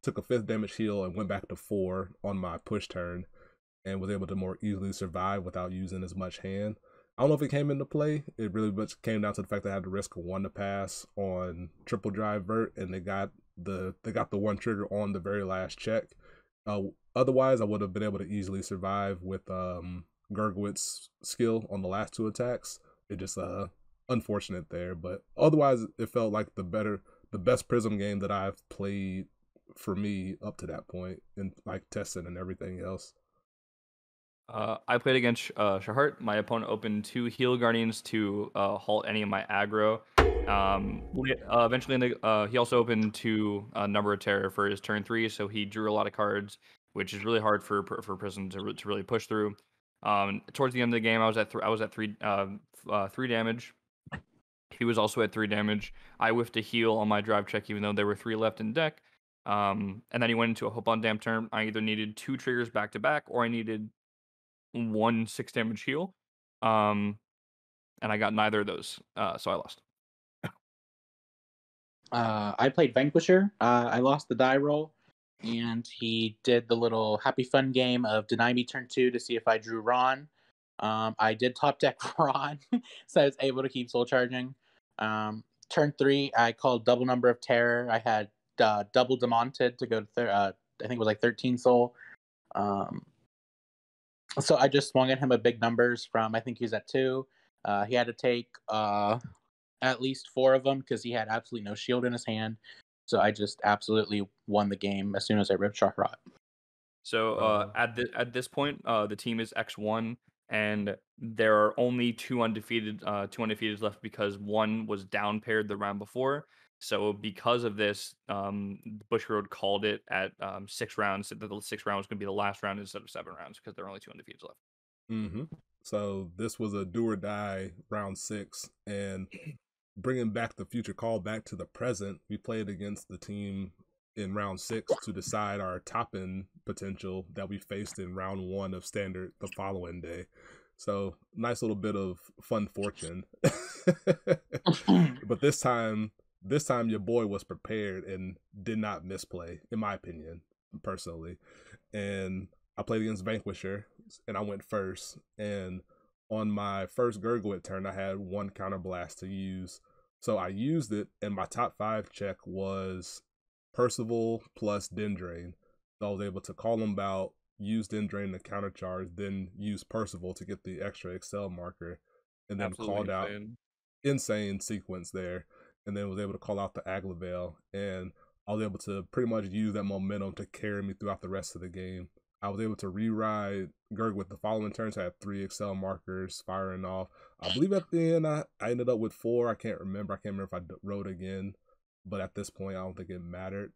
took a 5th damage heal and went back to 4 on my push turn, and was able to more easily survive without using as much hand. I don't know if it came into play. It really much came down to the fact that I had to risk a 1 to pass on triple drive vert, and they got the 1 trigger on the very last check. Otherwise, I would have been able to easily survive with Gurgwit's skill on the last 2 attacks. It just unfortunate there, but otherwise it felt like the best Prism game that I've played for me up to that point, and like testing and everything else. I played against Shahart. My opponent opened 2 Heal Guardians to halt any of my aggro. Eventually, he also opened 2 Number of Terror for his turn 3, so he drew a lot of cards, which is really hard for Prism to really push through. Towards the end of the game, I was at 3 damage. He was also at 3 damage. I whiffed a heal on my drive check, even though there were 3 left in deck. And then he went into a Hope on Damp turn. I either needed 2 triggers back to back, or I needed 1 6 damage heal. And I got neither of those, so I lost. I played Vanquisher. I lost the die roll. and he did the little happy fun game of deny me turn 2 to see if I drew Ron. I did top deck Ron, so I was able to keep soul charging. Turn 3, I called double number of terror. I had double demonted to go to I think it was like 13 soul. So I just swung at him at big numbers from, I think he was at 2. He had to take at least 4 of them because he had absolutely no shield in his hand. So I just absolutely won the game as soon as I ripped Shahrot. So at this point, the team is X1, and there are only two undefeated left because one was down paired the round before. So because of this, Bushiroad called it at 6 rounds. That the 6th round was going to be the last round instead of 7 rounds because there are only 2 undefeated left. Mm-hmm. So this was a do or die round 6, and bringing back the future call back to the present, we played against the team in round 6 to decide our top end potential that we faced in round 1 of standard the following day. So nice little bit of fun fortune. But this time your boy was prepared and did not misplay, in my opinion, personally. And I played against Vanquisher, and I went first. And on my first Gurglet turn, I had 1 counter blast to use. So I used it, and my top 5 check was Percival plus Dendrain. So I was able to call him out, use Dendrain to counter charge, then use Percival to get the extra Excel marker, and then called out insane sequence there, and then was able to call out the Aglavale, and I was able to pretty much use that momentum to carry me throughout the rest of the game. I was able to re-ride Gurg with the following turns. I had 3 Excel markers firing off. I believe at the end I ended up with 4. I can't remember if I rode again, but at this point I don't think it mattered.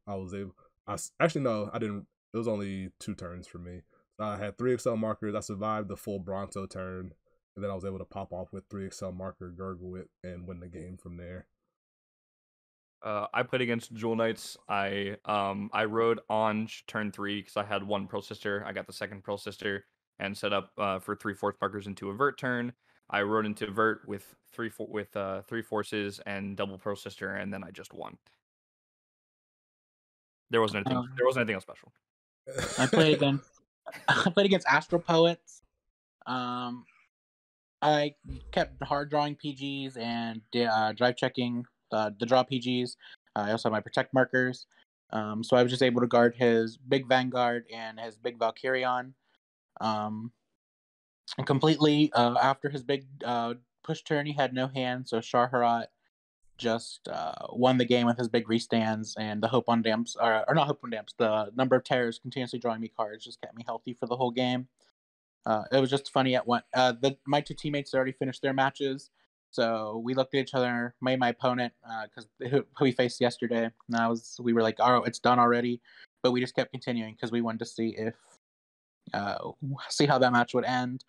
Actually no, I didn't. It was only 2 turns for me. So I had 3 Excel markers. I survived the full Bronto turn, and then I was able to pop off with 3 Excel marker Gurglet and win the game from there. I played against Jewel Knights. I rode on turn 3 because I had 1 Pearl Sister. I got the 2nd Pearl Sister and set up for 3 Force Markers into a Vert turn. I rode into Vert with 3 Forces and double Pearl Sister, and then I just won. There wasn't anything else special. I played against Astro Poets. I kept hard drawing PGs and drive checking the draw PGs. I also had my protect markers. So I was just able to guard his big Vanguard and his big Valkyrion. And completely after his big push turn, he had no hand, so Shahrot just won the game with his big restands, and the Hope on Damps, or not Hope on Damps, the number of terrors continuously drawing me cards just kept me healthy for the whole game. It was just funny at one. My 2 teammates had already finished their matches, so we looked at each other, my opponent, because who we faced yesterday, and we were like, oh, it's done already, but we just kept continuing because we wanted to see how that match would end.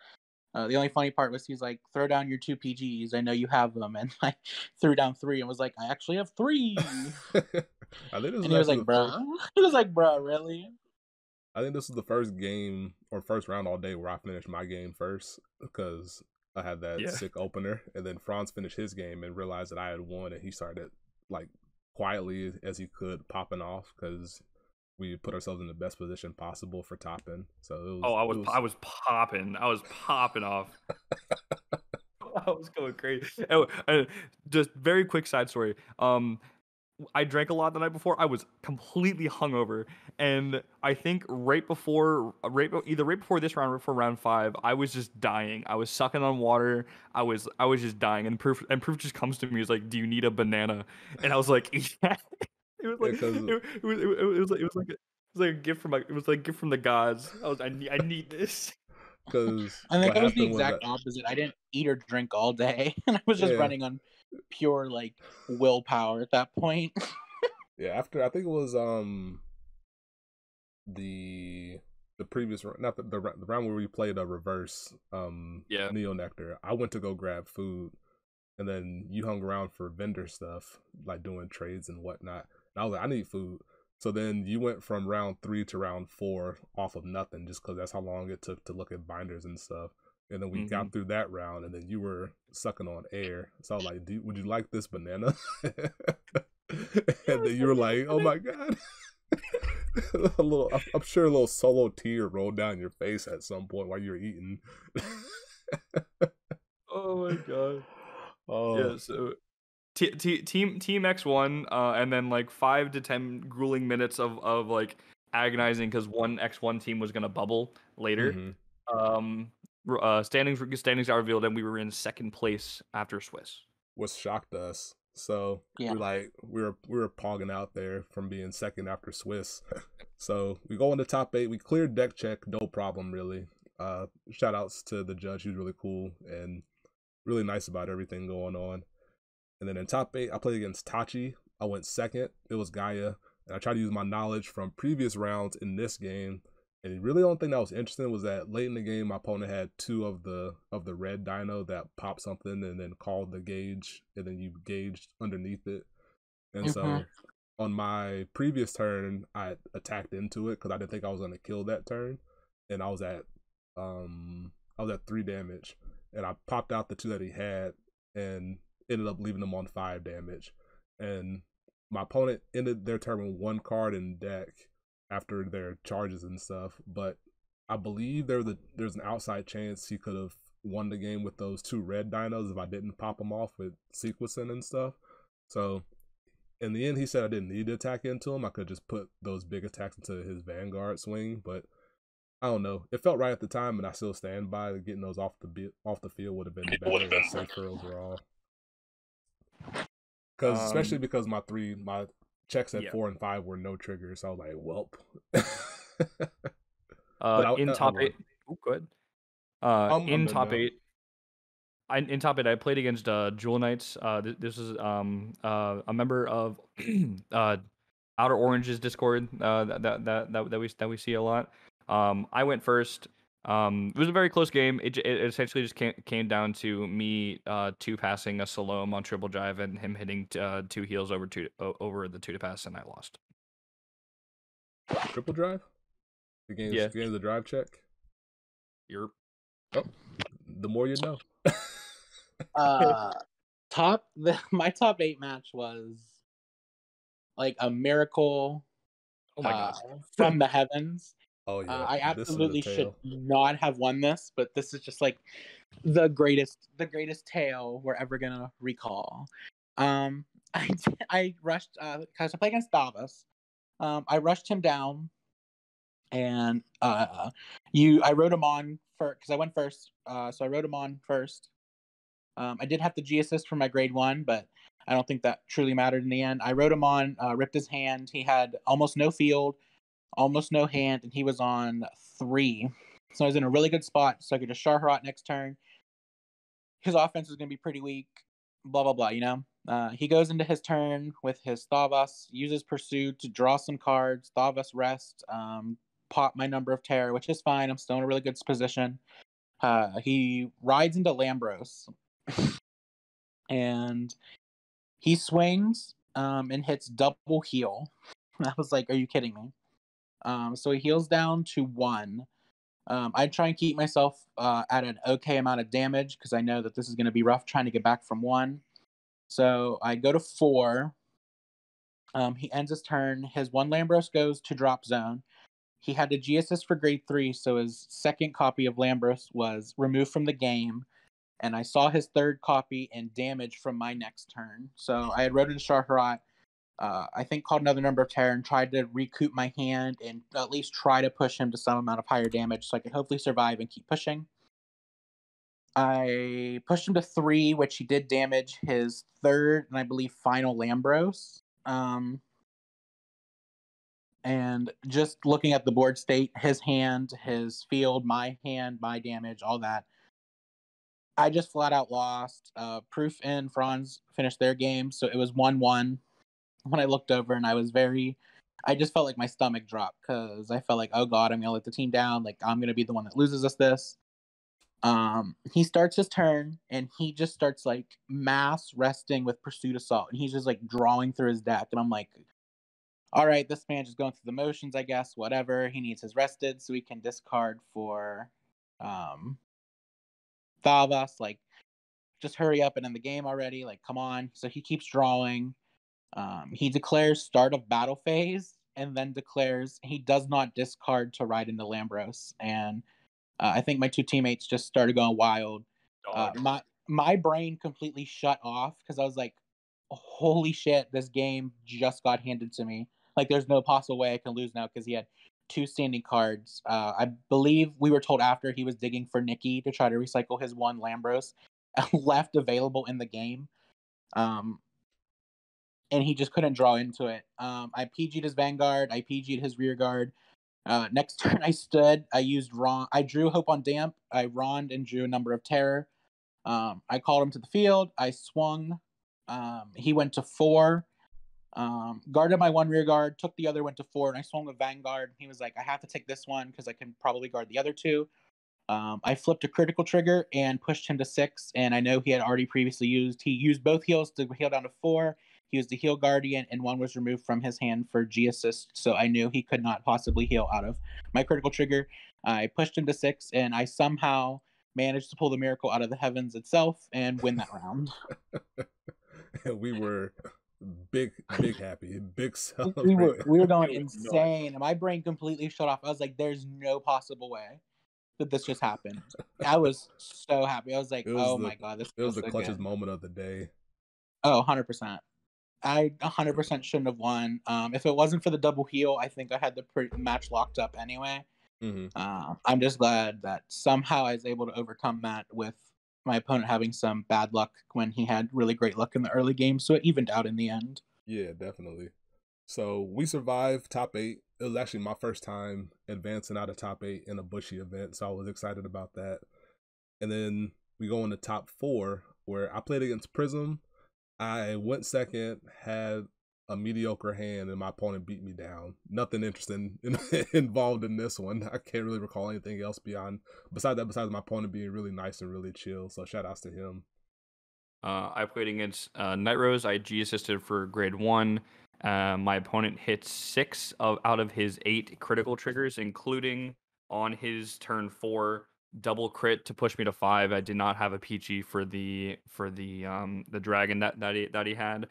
The only funny part was he's like, throw down your 2 PGs. I know you have them. And I threw down 3 and was like, I actually have 3. And he was like, bro. He was like, bro, really? I think this is the first game or first round all day where I finished my game first because I had that sick opener. And then Franz finished his game and realized that I had won, and he started like quietly as he could popping off because we put ourselves in the best position possible for topping. So I was popping off. I was going crazy. Just very quick side story. I drank a lot the night before. I was completely hungover, and I think either right before this round or before round 5, I was just dying. I was sucking on water. I was just dying, and proof just comes to me. He's like, "Do you need a banana?" And I was like, "Yeah." It was like a gift from the gods. I need this. Because I think it was the exact opposite. I didn't eat or drink all day, and I was just running on pure like willpower at that point. After I think it was the previous not the round where we played a reverse Neo Nectar. I went to go grab food, and then you hung around for vendor stuff like doing trades and whatnot. And I was like, I need food. So then you went from round 3 to round 4 off of nothing, just because that's how long it took to look at binders and stuff. And then we got through that round, and then you were sucking on air. So I was like, would you like this banana? And then you were like, oh my God. I'm sure a little solo tear rolled down your face at some point while you were eating. Oh my god. Oh, Yeah, so team X1, and then like 5 to 10 grueling minutes of like agonizing because one X1 team was gonna bubble later. Standings got revealed, and we were in second place after Swiss. what shocked us. So Yeah. we were pogging out there from being second after Swiss. So we go in the top 8. We cleared deck check, no problem really. Shout outs to the judge, he was really cool and really nice about everything going on. And then in top 8, I played against Tachi. I went second. It was Gaia, and I tried to use my knowledge from previous rounds in this game. And really, the only thing that was interesting was that late in the game, my opponent had 2 of the red dino that popped something and then called the gauge, and then you gauged underneath it. And so on my previous turn, I attacked into it because I didn't think I was going to kill that turn, and I was at 3 damage, and I popped out the 2 that he had and ended up leaving them on 5 damage. And my opponent ended their turn with 1 card in deck after their charges and stuff, but I believe there's an outside chance he could have won the game with those 2 red dinos if I didn't pop them off with sequencing and stuff. So in the end, he said I didn't need to attack into him. I could just put those big attacks into his Vanguard swing, but I don't know. It felt right at the time, and I still stand by getting those off the field would have been better and safer overall. Because especially because my checks at 4 and 5 were no triggers, so I was like, "Welp." In top 8, go ahead. In top 8, I played against Jewel Knights. This is a member of Outer Orange's Discord that we see a lot. I went first. It was a very close game. It essentially just came down to me 2 passing a Salome on triple drive and him hitting 2 heals over the 2 to pass, and I lost. Triple drive? The game's a drive check? You're the more you know. My top 8 match was like a miracle from the heavens. Oh yeah, I absolutely should not have won this, but this is just like the greatest tale we're ever gonna recall. I rushed because I play against Davos. I rushed him down, and I rode him on because I went first. So I rode him on first. I did have the G assist for my grade 1, but I don't think that truly mattered in the end. I rode him on, ripped his hand. He had almost no field, almost no hand, and he was on 3. So I was in a really good spot, so I could just Shaharot next turn. His offense is going to be pretty weak, blah, blah, blah, you know? He goes into his turn with his Thavas, uses Pursuit to draw some cards, Thavas rest, pop my number of terror, which is fine. I'm still in a really good position. He rides into Lambros, and he swings and hits double heal. I was like, are you kidding me? So he heals down to 1. I try and keep myself at an okay amount of damage because I know that this is going to be rough trying to get back from 1. So I go to 4. He ends his turn. His 1 Lambros goes to drop zone. He had a G assist for grade 3, so his second copy of Lambros was removed from the game. And I saw his 3rd copy and damage from my next turn. So I had rode into Shaharot. I think called another number of terror and tried to recoup my hand and at least try to push him to some amount of higher damage so I could hopefully survive and keep pushing. I pushed him to 3, which he did damage his 3rd and I believe final Lambros. And just looking at the board state, his hand, his field, my hand, my damage, all that, I just flat out lost. Proof and Franz finished their game, so it was 1-1. When I looked over, and I just felt like my stomach dropped because I felt like, oh god, I'm gonna let the team down. Like I'm gonna be the one that loses us this. He starts his turn, and he just starts like mass resting with Pursuit Assault, and he's just like drawing through his deck, and I'm like, all right, this man just going through the motions, I guess. Whatever. He needs his rested, so he can discard for Thavas. Like, just hurry up and end the game already. Like, come on. So he keeps drawing. He declares start of battle phase, and then declares he does not discard to ride into Lambros. And I think my two teammates just started going wild. My brain completely shut off because I was like, holy shit, this game just got handed to me. Like, there's no possible way I can lose now because he had two standing cards. I believe we were told after he was digging for Nikki to try to recycle his one Lambros left available in the game. And he just couldn't draw into it. I PG'd his Vanguard. I PG'd his rear guard. Next turn I stood. I used Ron. I drew Hope on Damp. I Ronned and drew a Number of Terror. I called him to the field. I swung. He went to 4. Guarded my one rear guard, took the other, went to 4, and I swung a Vanguard. He was like, I have to take this one because I can probably guard the other 2. I flipped a critical trigger and pushed him to 6, and I know he had already previously he used both heals to heal down to 4. He used the heal Guardian, and one was removed from his hand for G assist, so I knew he could not possibly heal out of my critical trigger. I pushed him to 6, and I somehow managed to pull the miracle out of the heavens itself and win that round. We were big happy, big we were going insane, and my brain completely shut off. I was like, there's no possible way that this just happened. I was so happy. I was like, my god, this was the so clutchest good. moment of the day. Oh, 100%. I 100% shouldn't have won. If it wasn't for the double heal, I think I had the match locked up anyway. I'm just glad that somehow I was able to overcome that with my opponent having some bad luck when he had really great luck in the early game, so it evened out in the end. Yeah, definitely. So we survived top 8. It was actually my first time advancing out of top 8 in a Bushy event, so I was excited about that. And then we go into top 4, where I played against Prism. I went second, had a mediocre hand, and my opponent beat me down. Nothing interesting involved in this one. I can't really recall anything else besides my opponent being really nice and really chill. So shout outs to him. I played against Night Rose. I G assisted for grade 1. My opponent hit 6 out of his 8 critical triggers, including on his turn 4 double crit to push me to 5. I did not have a PG for the dragon that he had.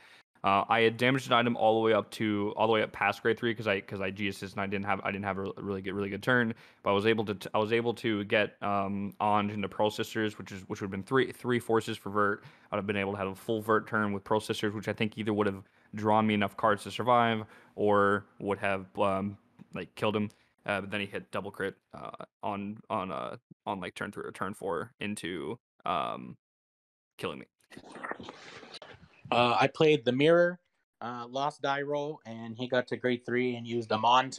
I had damaged an item all the way up past grade 3 because I G assist and I didn't have a really good turn, but I was able to get on into Pearl Sisters, which would have been three forces for vert. I'd have been able to have a full vert turn with Pearl Sisters, which I think either would have drawn me enough cards to survive or would have killed him. But then he hit double crit on like turn 3 or turn 4 into killing me. I played the mirror, lost die roll, and he got to grade 3 and used them on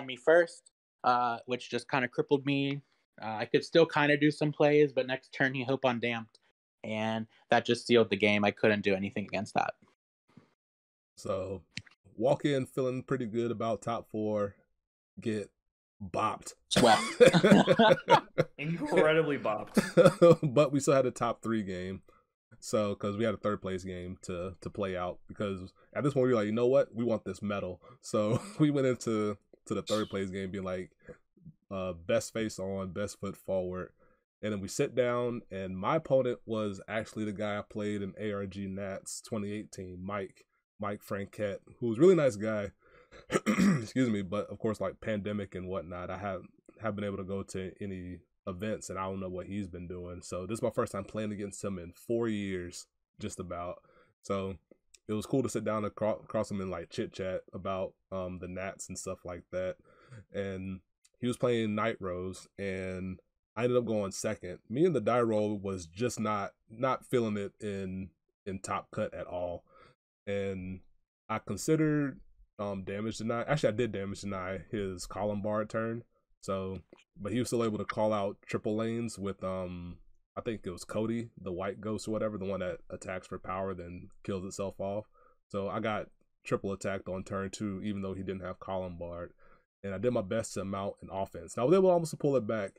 me first, which just kind of crippled me. I could still kind of do some plays, but next turn he Hope on Damped, and that just sealed the game. I couldn't do anything against that. So walk in feeling pretty good about top 4, get bopped. Swept. Incredibly bopped. But we still had a top 3 game. So, because we had a 3rd place game to play out, because at this point we were like, you know what, we want this medal. So we went into the 3rd place game being like, best face on, best foot forward, and then we sit down, and my opponent was actually the guy I played in ARG Nats 2018, Mike Franquette, who was a really nice guy. Excuse me, but of course, like pandemic and whatnot, I haven't been able to go to any events, and I don't know what he's been doing. So this is my first time playing against him in 4 years, just about. So it was cool to sit down and cross him and like chit chat about the Nats and stuff like that. And he was playing Night Rose, and I ended up going second. Me and the die roll was just not feeling it in top cut at all, and I considered damage deny. Actually, I did damage deny his column bar turn. So, but he was still able to call out triple lanes with I think it was Cody, the white ghost or whatever, the one that attacks for power then kills itself off. So I got triple attacked on turn 2, even though he didn't have column barred, and I did my best to mount an offense. Now I was able almost to pull it back.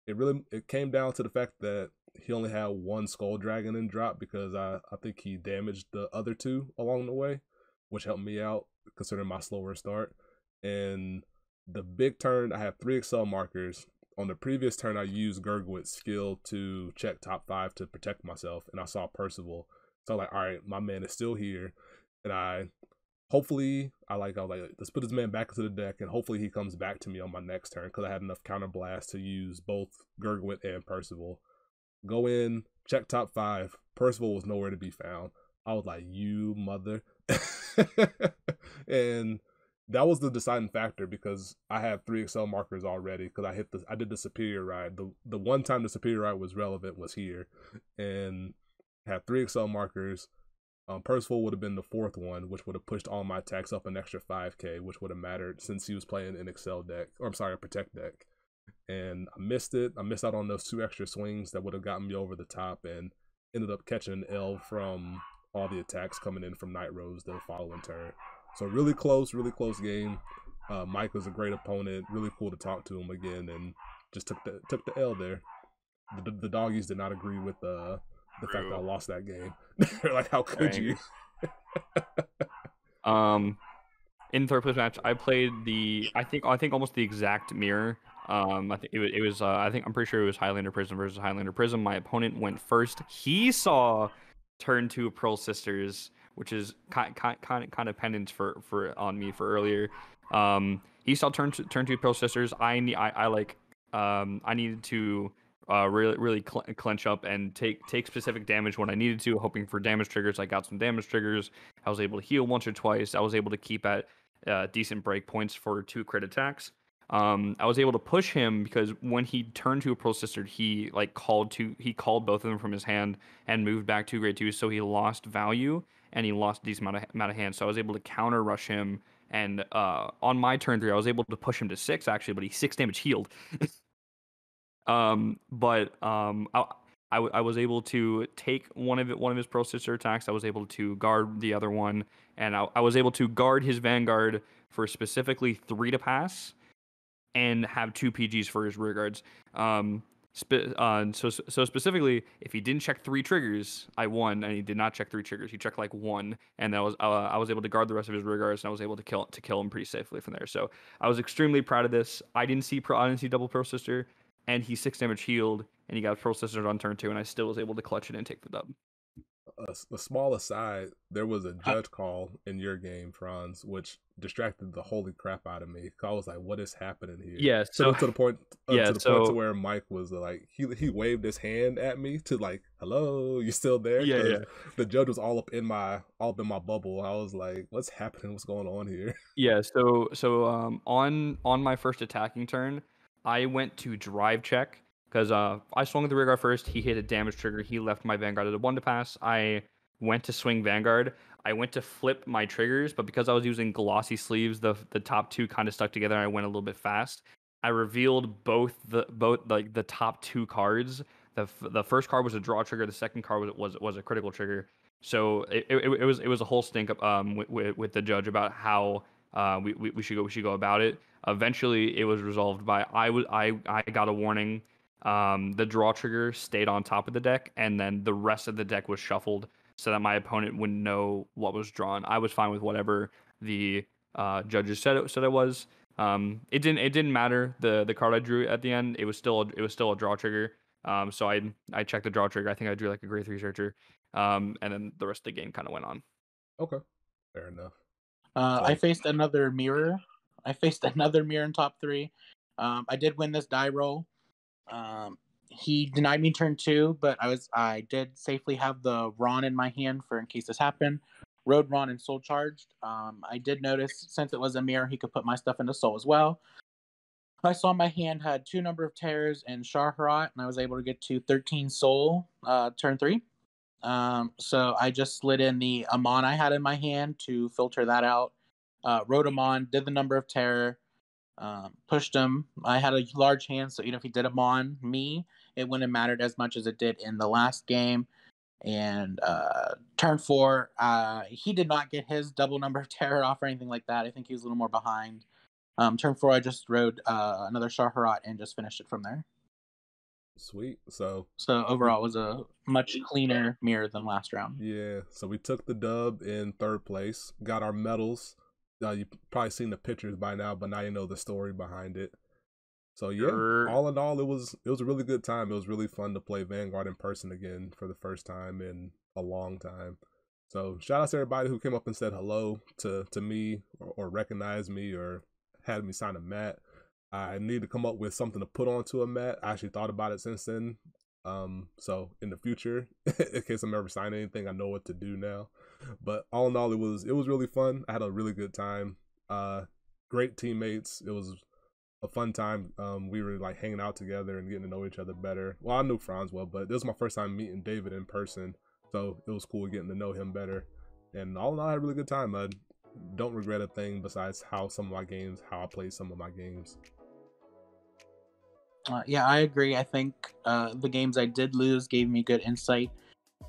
It came down to the fact that he only had 1 skull dragon in drop, because I think he damaged the other 2 along the way, which helped me out considering my slower start. And the big turn, I have 3 Excel markers. On the previous turn, I used Gurgwit's skill to check top 5 to protect myself, and I saw Percival. So I was like, all right, my man is still here. And I hopefully, I was like, let's put this man back into the deck, and hopefully he comes back to me on my next turn because I had enough counter blast to use both Gurgwit and Percival. Go in, check top 5. Percival was nowhere to be found. I was like, you mother. And that was the deciding factor because I had 3 Excel markers already because I did the Superior Ride. The one time the Superior Ride was relevant was here, and had 3 Excel markers. Percival would have been the 4th one, which would have pushed all my attacks up an extra 5k, which would have mattered since he was playing an Excel deck, or I'm sorry, a Protect deck. And I missed it. I missed out on those 2 extra swings that would have gotten me over the top, and ended up catching an L from all the attacks coming in from Night Rose the following turn. So really close game. Mike was a great opponent. Really cool to talk to him again, and just took the L there. The doggies did not agree with the fact that I lost that game. They're like, how could you? In third place match, I played I think almost the exact mirror. I think it was I'm pretty sure it was Highlander Prism versus Highlander Prism. My opponent went first. He saw turn 2 Pearl Sisters, which is kind of penance for on me for earlier. He saw turn 2 Pearl Sisters. I needed to really clench up and take specific damage when I needed to, hoping for damage triggers. I got some damage triggers. I was able to heal once or twice. I was able to keep at decent break points for 2 crit attacks. I was able to push him because when he turned to a Pearl Sister, he called both of them from his hand and moved back 2 grade 2s, so he lost value and he lost a decent amount of hands. So I was able to counter rush him, and on my turn 3, I was able to push him to 6 actually, but he 6 damage healed. I was able to take one of his Pearl Sister attacks. I was able to guard the other one, and I was able to guard his Vanguard for specifically 3 to pass, and have 2 PGs for his rear guards. So specifically, if he didn't check 3 triggers, I won, and he did not check 3 triggers. He checked like 1, and I was able to guard the rest of his rear guards, and I was able to kill him pretty safely from there. So I was extremely proud of this. I didn't see double Pearl Sister, and he 6 damage healed, and he got Pearl Sisters on turn 2, and I still was able to clutch it and take the dub. A small aside, there was a judge call in your game, Franz, which distracted the holy crap out of me. I was like, "What is happening here?" Yeah, so to the point to where Mike was like, he waved his hand at me to like, "Hello, you still there?" Yeah. The judge was all up in my bubble. I was like, "What's happening? What's going on here?" Yeah, so on my first attacking turn, I went to drive check because I swung the rear guard first. He hit a damage trigger. He left my Vanguard at a 1 to pass. I went to swing Vanguard. I went to flip my triggers, but because I was using glossy sleeves, the top 2 kind of stuck together. And I went a little bit fast. I revealed both the top 2 cards. The first card was a draw trigger. The second card was a critical trigger. So it was a whole stink with the judge about how we should go about it. Eventually, it was resolved by I got a warning. The draw trigger stayed on top of the deck, and then the rest of the deck was shuffled so that my opponent wouldn't know what was drawn. I was fine with whatever the judges said it was. It didn't matter the card I drew at the end. It was still a draw trigger. So I checked the draw trigger. I think I drew like a grade 3 searcher. And then the rest of the game kind of went on. Okay, fair enough. I faced another mirror. In top 3. I did win this die roll. He denied me turn 2, but I did safely have the Ron in my hand for in case this happened. Rode Ron and Soul Charged. I did notice since it was a mirror, he could put my stuff into Soul as well. I saw my hand had 2 Number of Terrors and Shaharat, and I was able to get to 13 Soul turn 3. So I just slid in the Amon I had in my hand to filter that out. Rode Amon, did the Number of Terror, pushed him. I had a large hand, so even if he did Amon me, it wouldn't have mattered as much as it did in the last game. And turn 4, he did not get his double Number of Terror off or anything like that. I think he was a little more behind. Turn 4, I just rode another Shaharat and just finished it from there. Sweet. So overall, it was a much cleaner mirror than last round. Yeah. So we took the dub in 3rd place. Got our medals. You've probably seen the pictures by now, but now you know the story behind it. So yeah, all in all, it was a really good time. It was really fun to play Vanguard in person again for the first time in a long time. So shout out to everybody who came up and said hello to me or recognized me or had me sign a mat. I need to come up with something to put onto a mat. I actually thought about it since then. So in the future, in case I'm ever signing anything, I know what to do now. But all in all, it was really fun. I had a really good time. Great teammates. It was a fun time. We were like hanging out together and getting to know each other better. Well, I knew Franz well, but this was my first time meeting David in person, so it was cool getting to know him better. And all in all, I had a really good time. I don't regret a thing besides how I played some of my games. Yeah, I agree. I think the games I did lose gave me good insight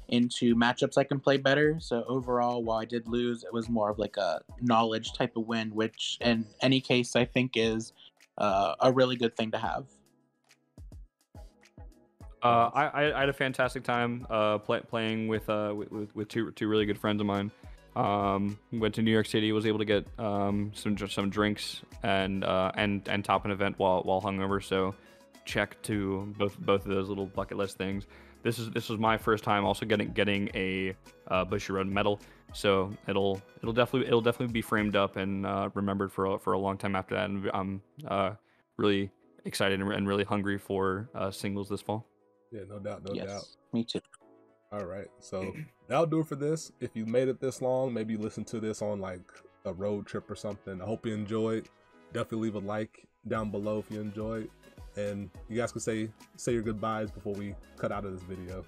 into matchups I can play better. So overall, while I did lose, it was more of like a knowledge type of win, which in any case I think is a really good thing to have. I had a fantastic time playing with two really good friends of mine. Went to New York City, was able to get some drinks and top an event while hungover. So check to both of those little bucket list things. This was my first time also getting a Bushiroad medal. So it'll definitely be framed up and remembered for a long time after that. And I'm really excited and really hungry for singles this fall. Yeah, no doubt. Yes, me too. All right, so that'll do it for this. If you made it this long, maybe listen to this on like a road trip or something. I hope you enjoyed. Definitely leave a like down below if you enjoyed. And you guys can say your goodbyes before we cut out of this video.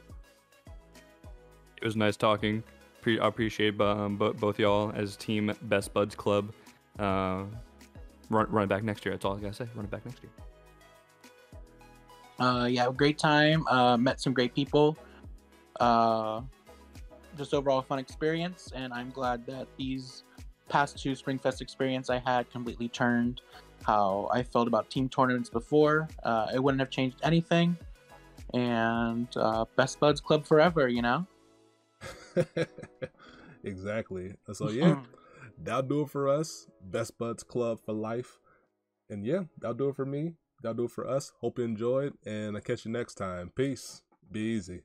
It was nice talking. I appreciate both y'all as Team Best Buds Club. Run it back next year. That's all I gotta say. Run it back next year. Yeah, great time. Met some great people. Just overall fun experience, and I'm glad that these past two Springfest experience I had completely turned how I felt about team tournaments before. It wouldn't have changed anything, and Best Buds Club forever, you know? Exactly. So yeah, that'll do it for us. Best Buds Club for life. And yeah, that'll do it for me. That'll do it for us. Hope you enjoyed, and I'll catch you next time. Peace. Be easy.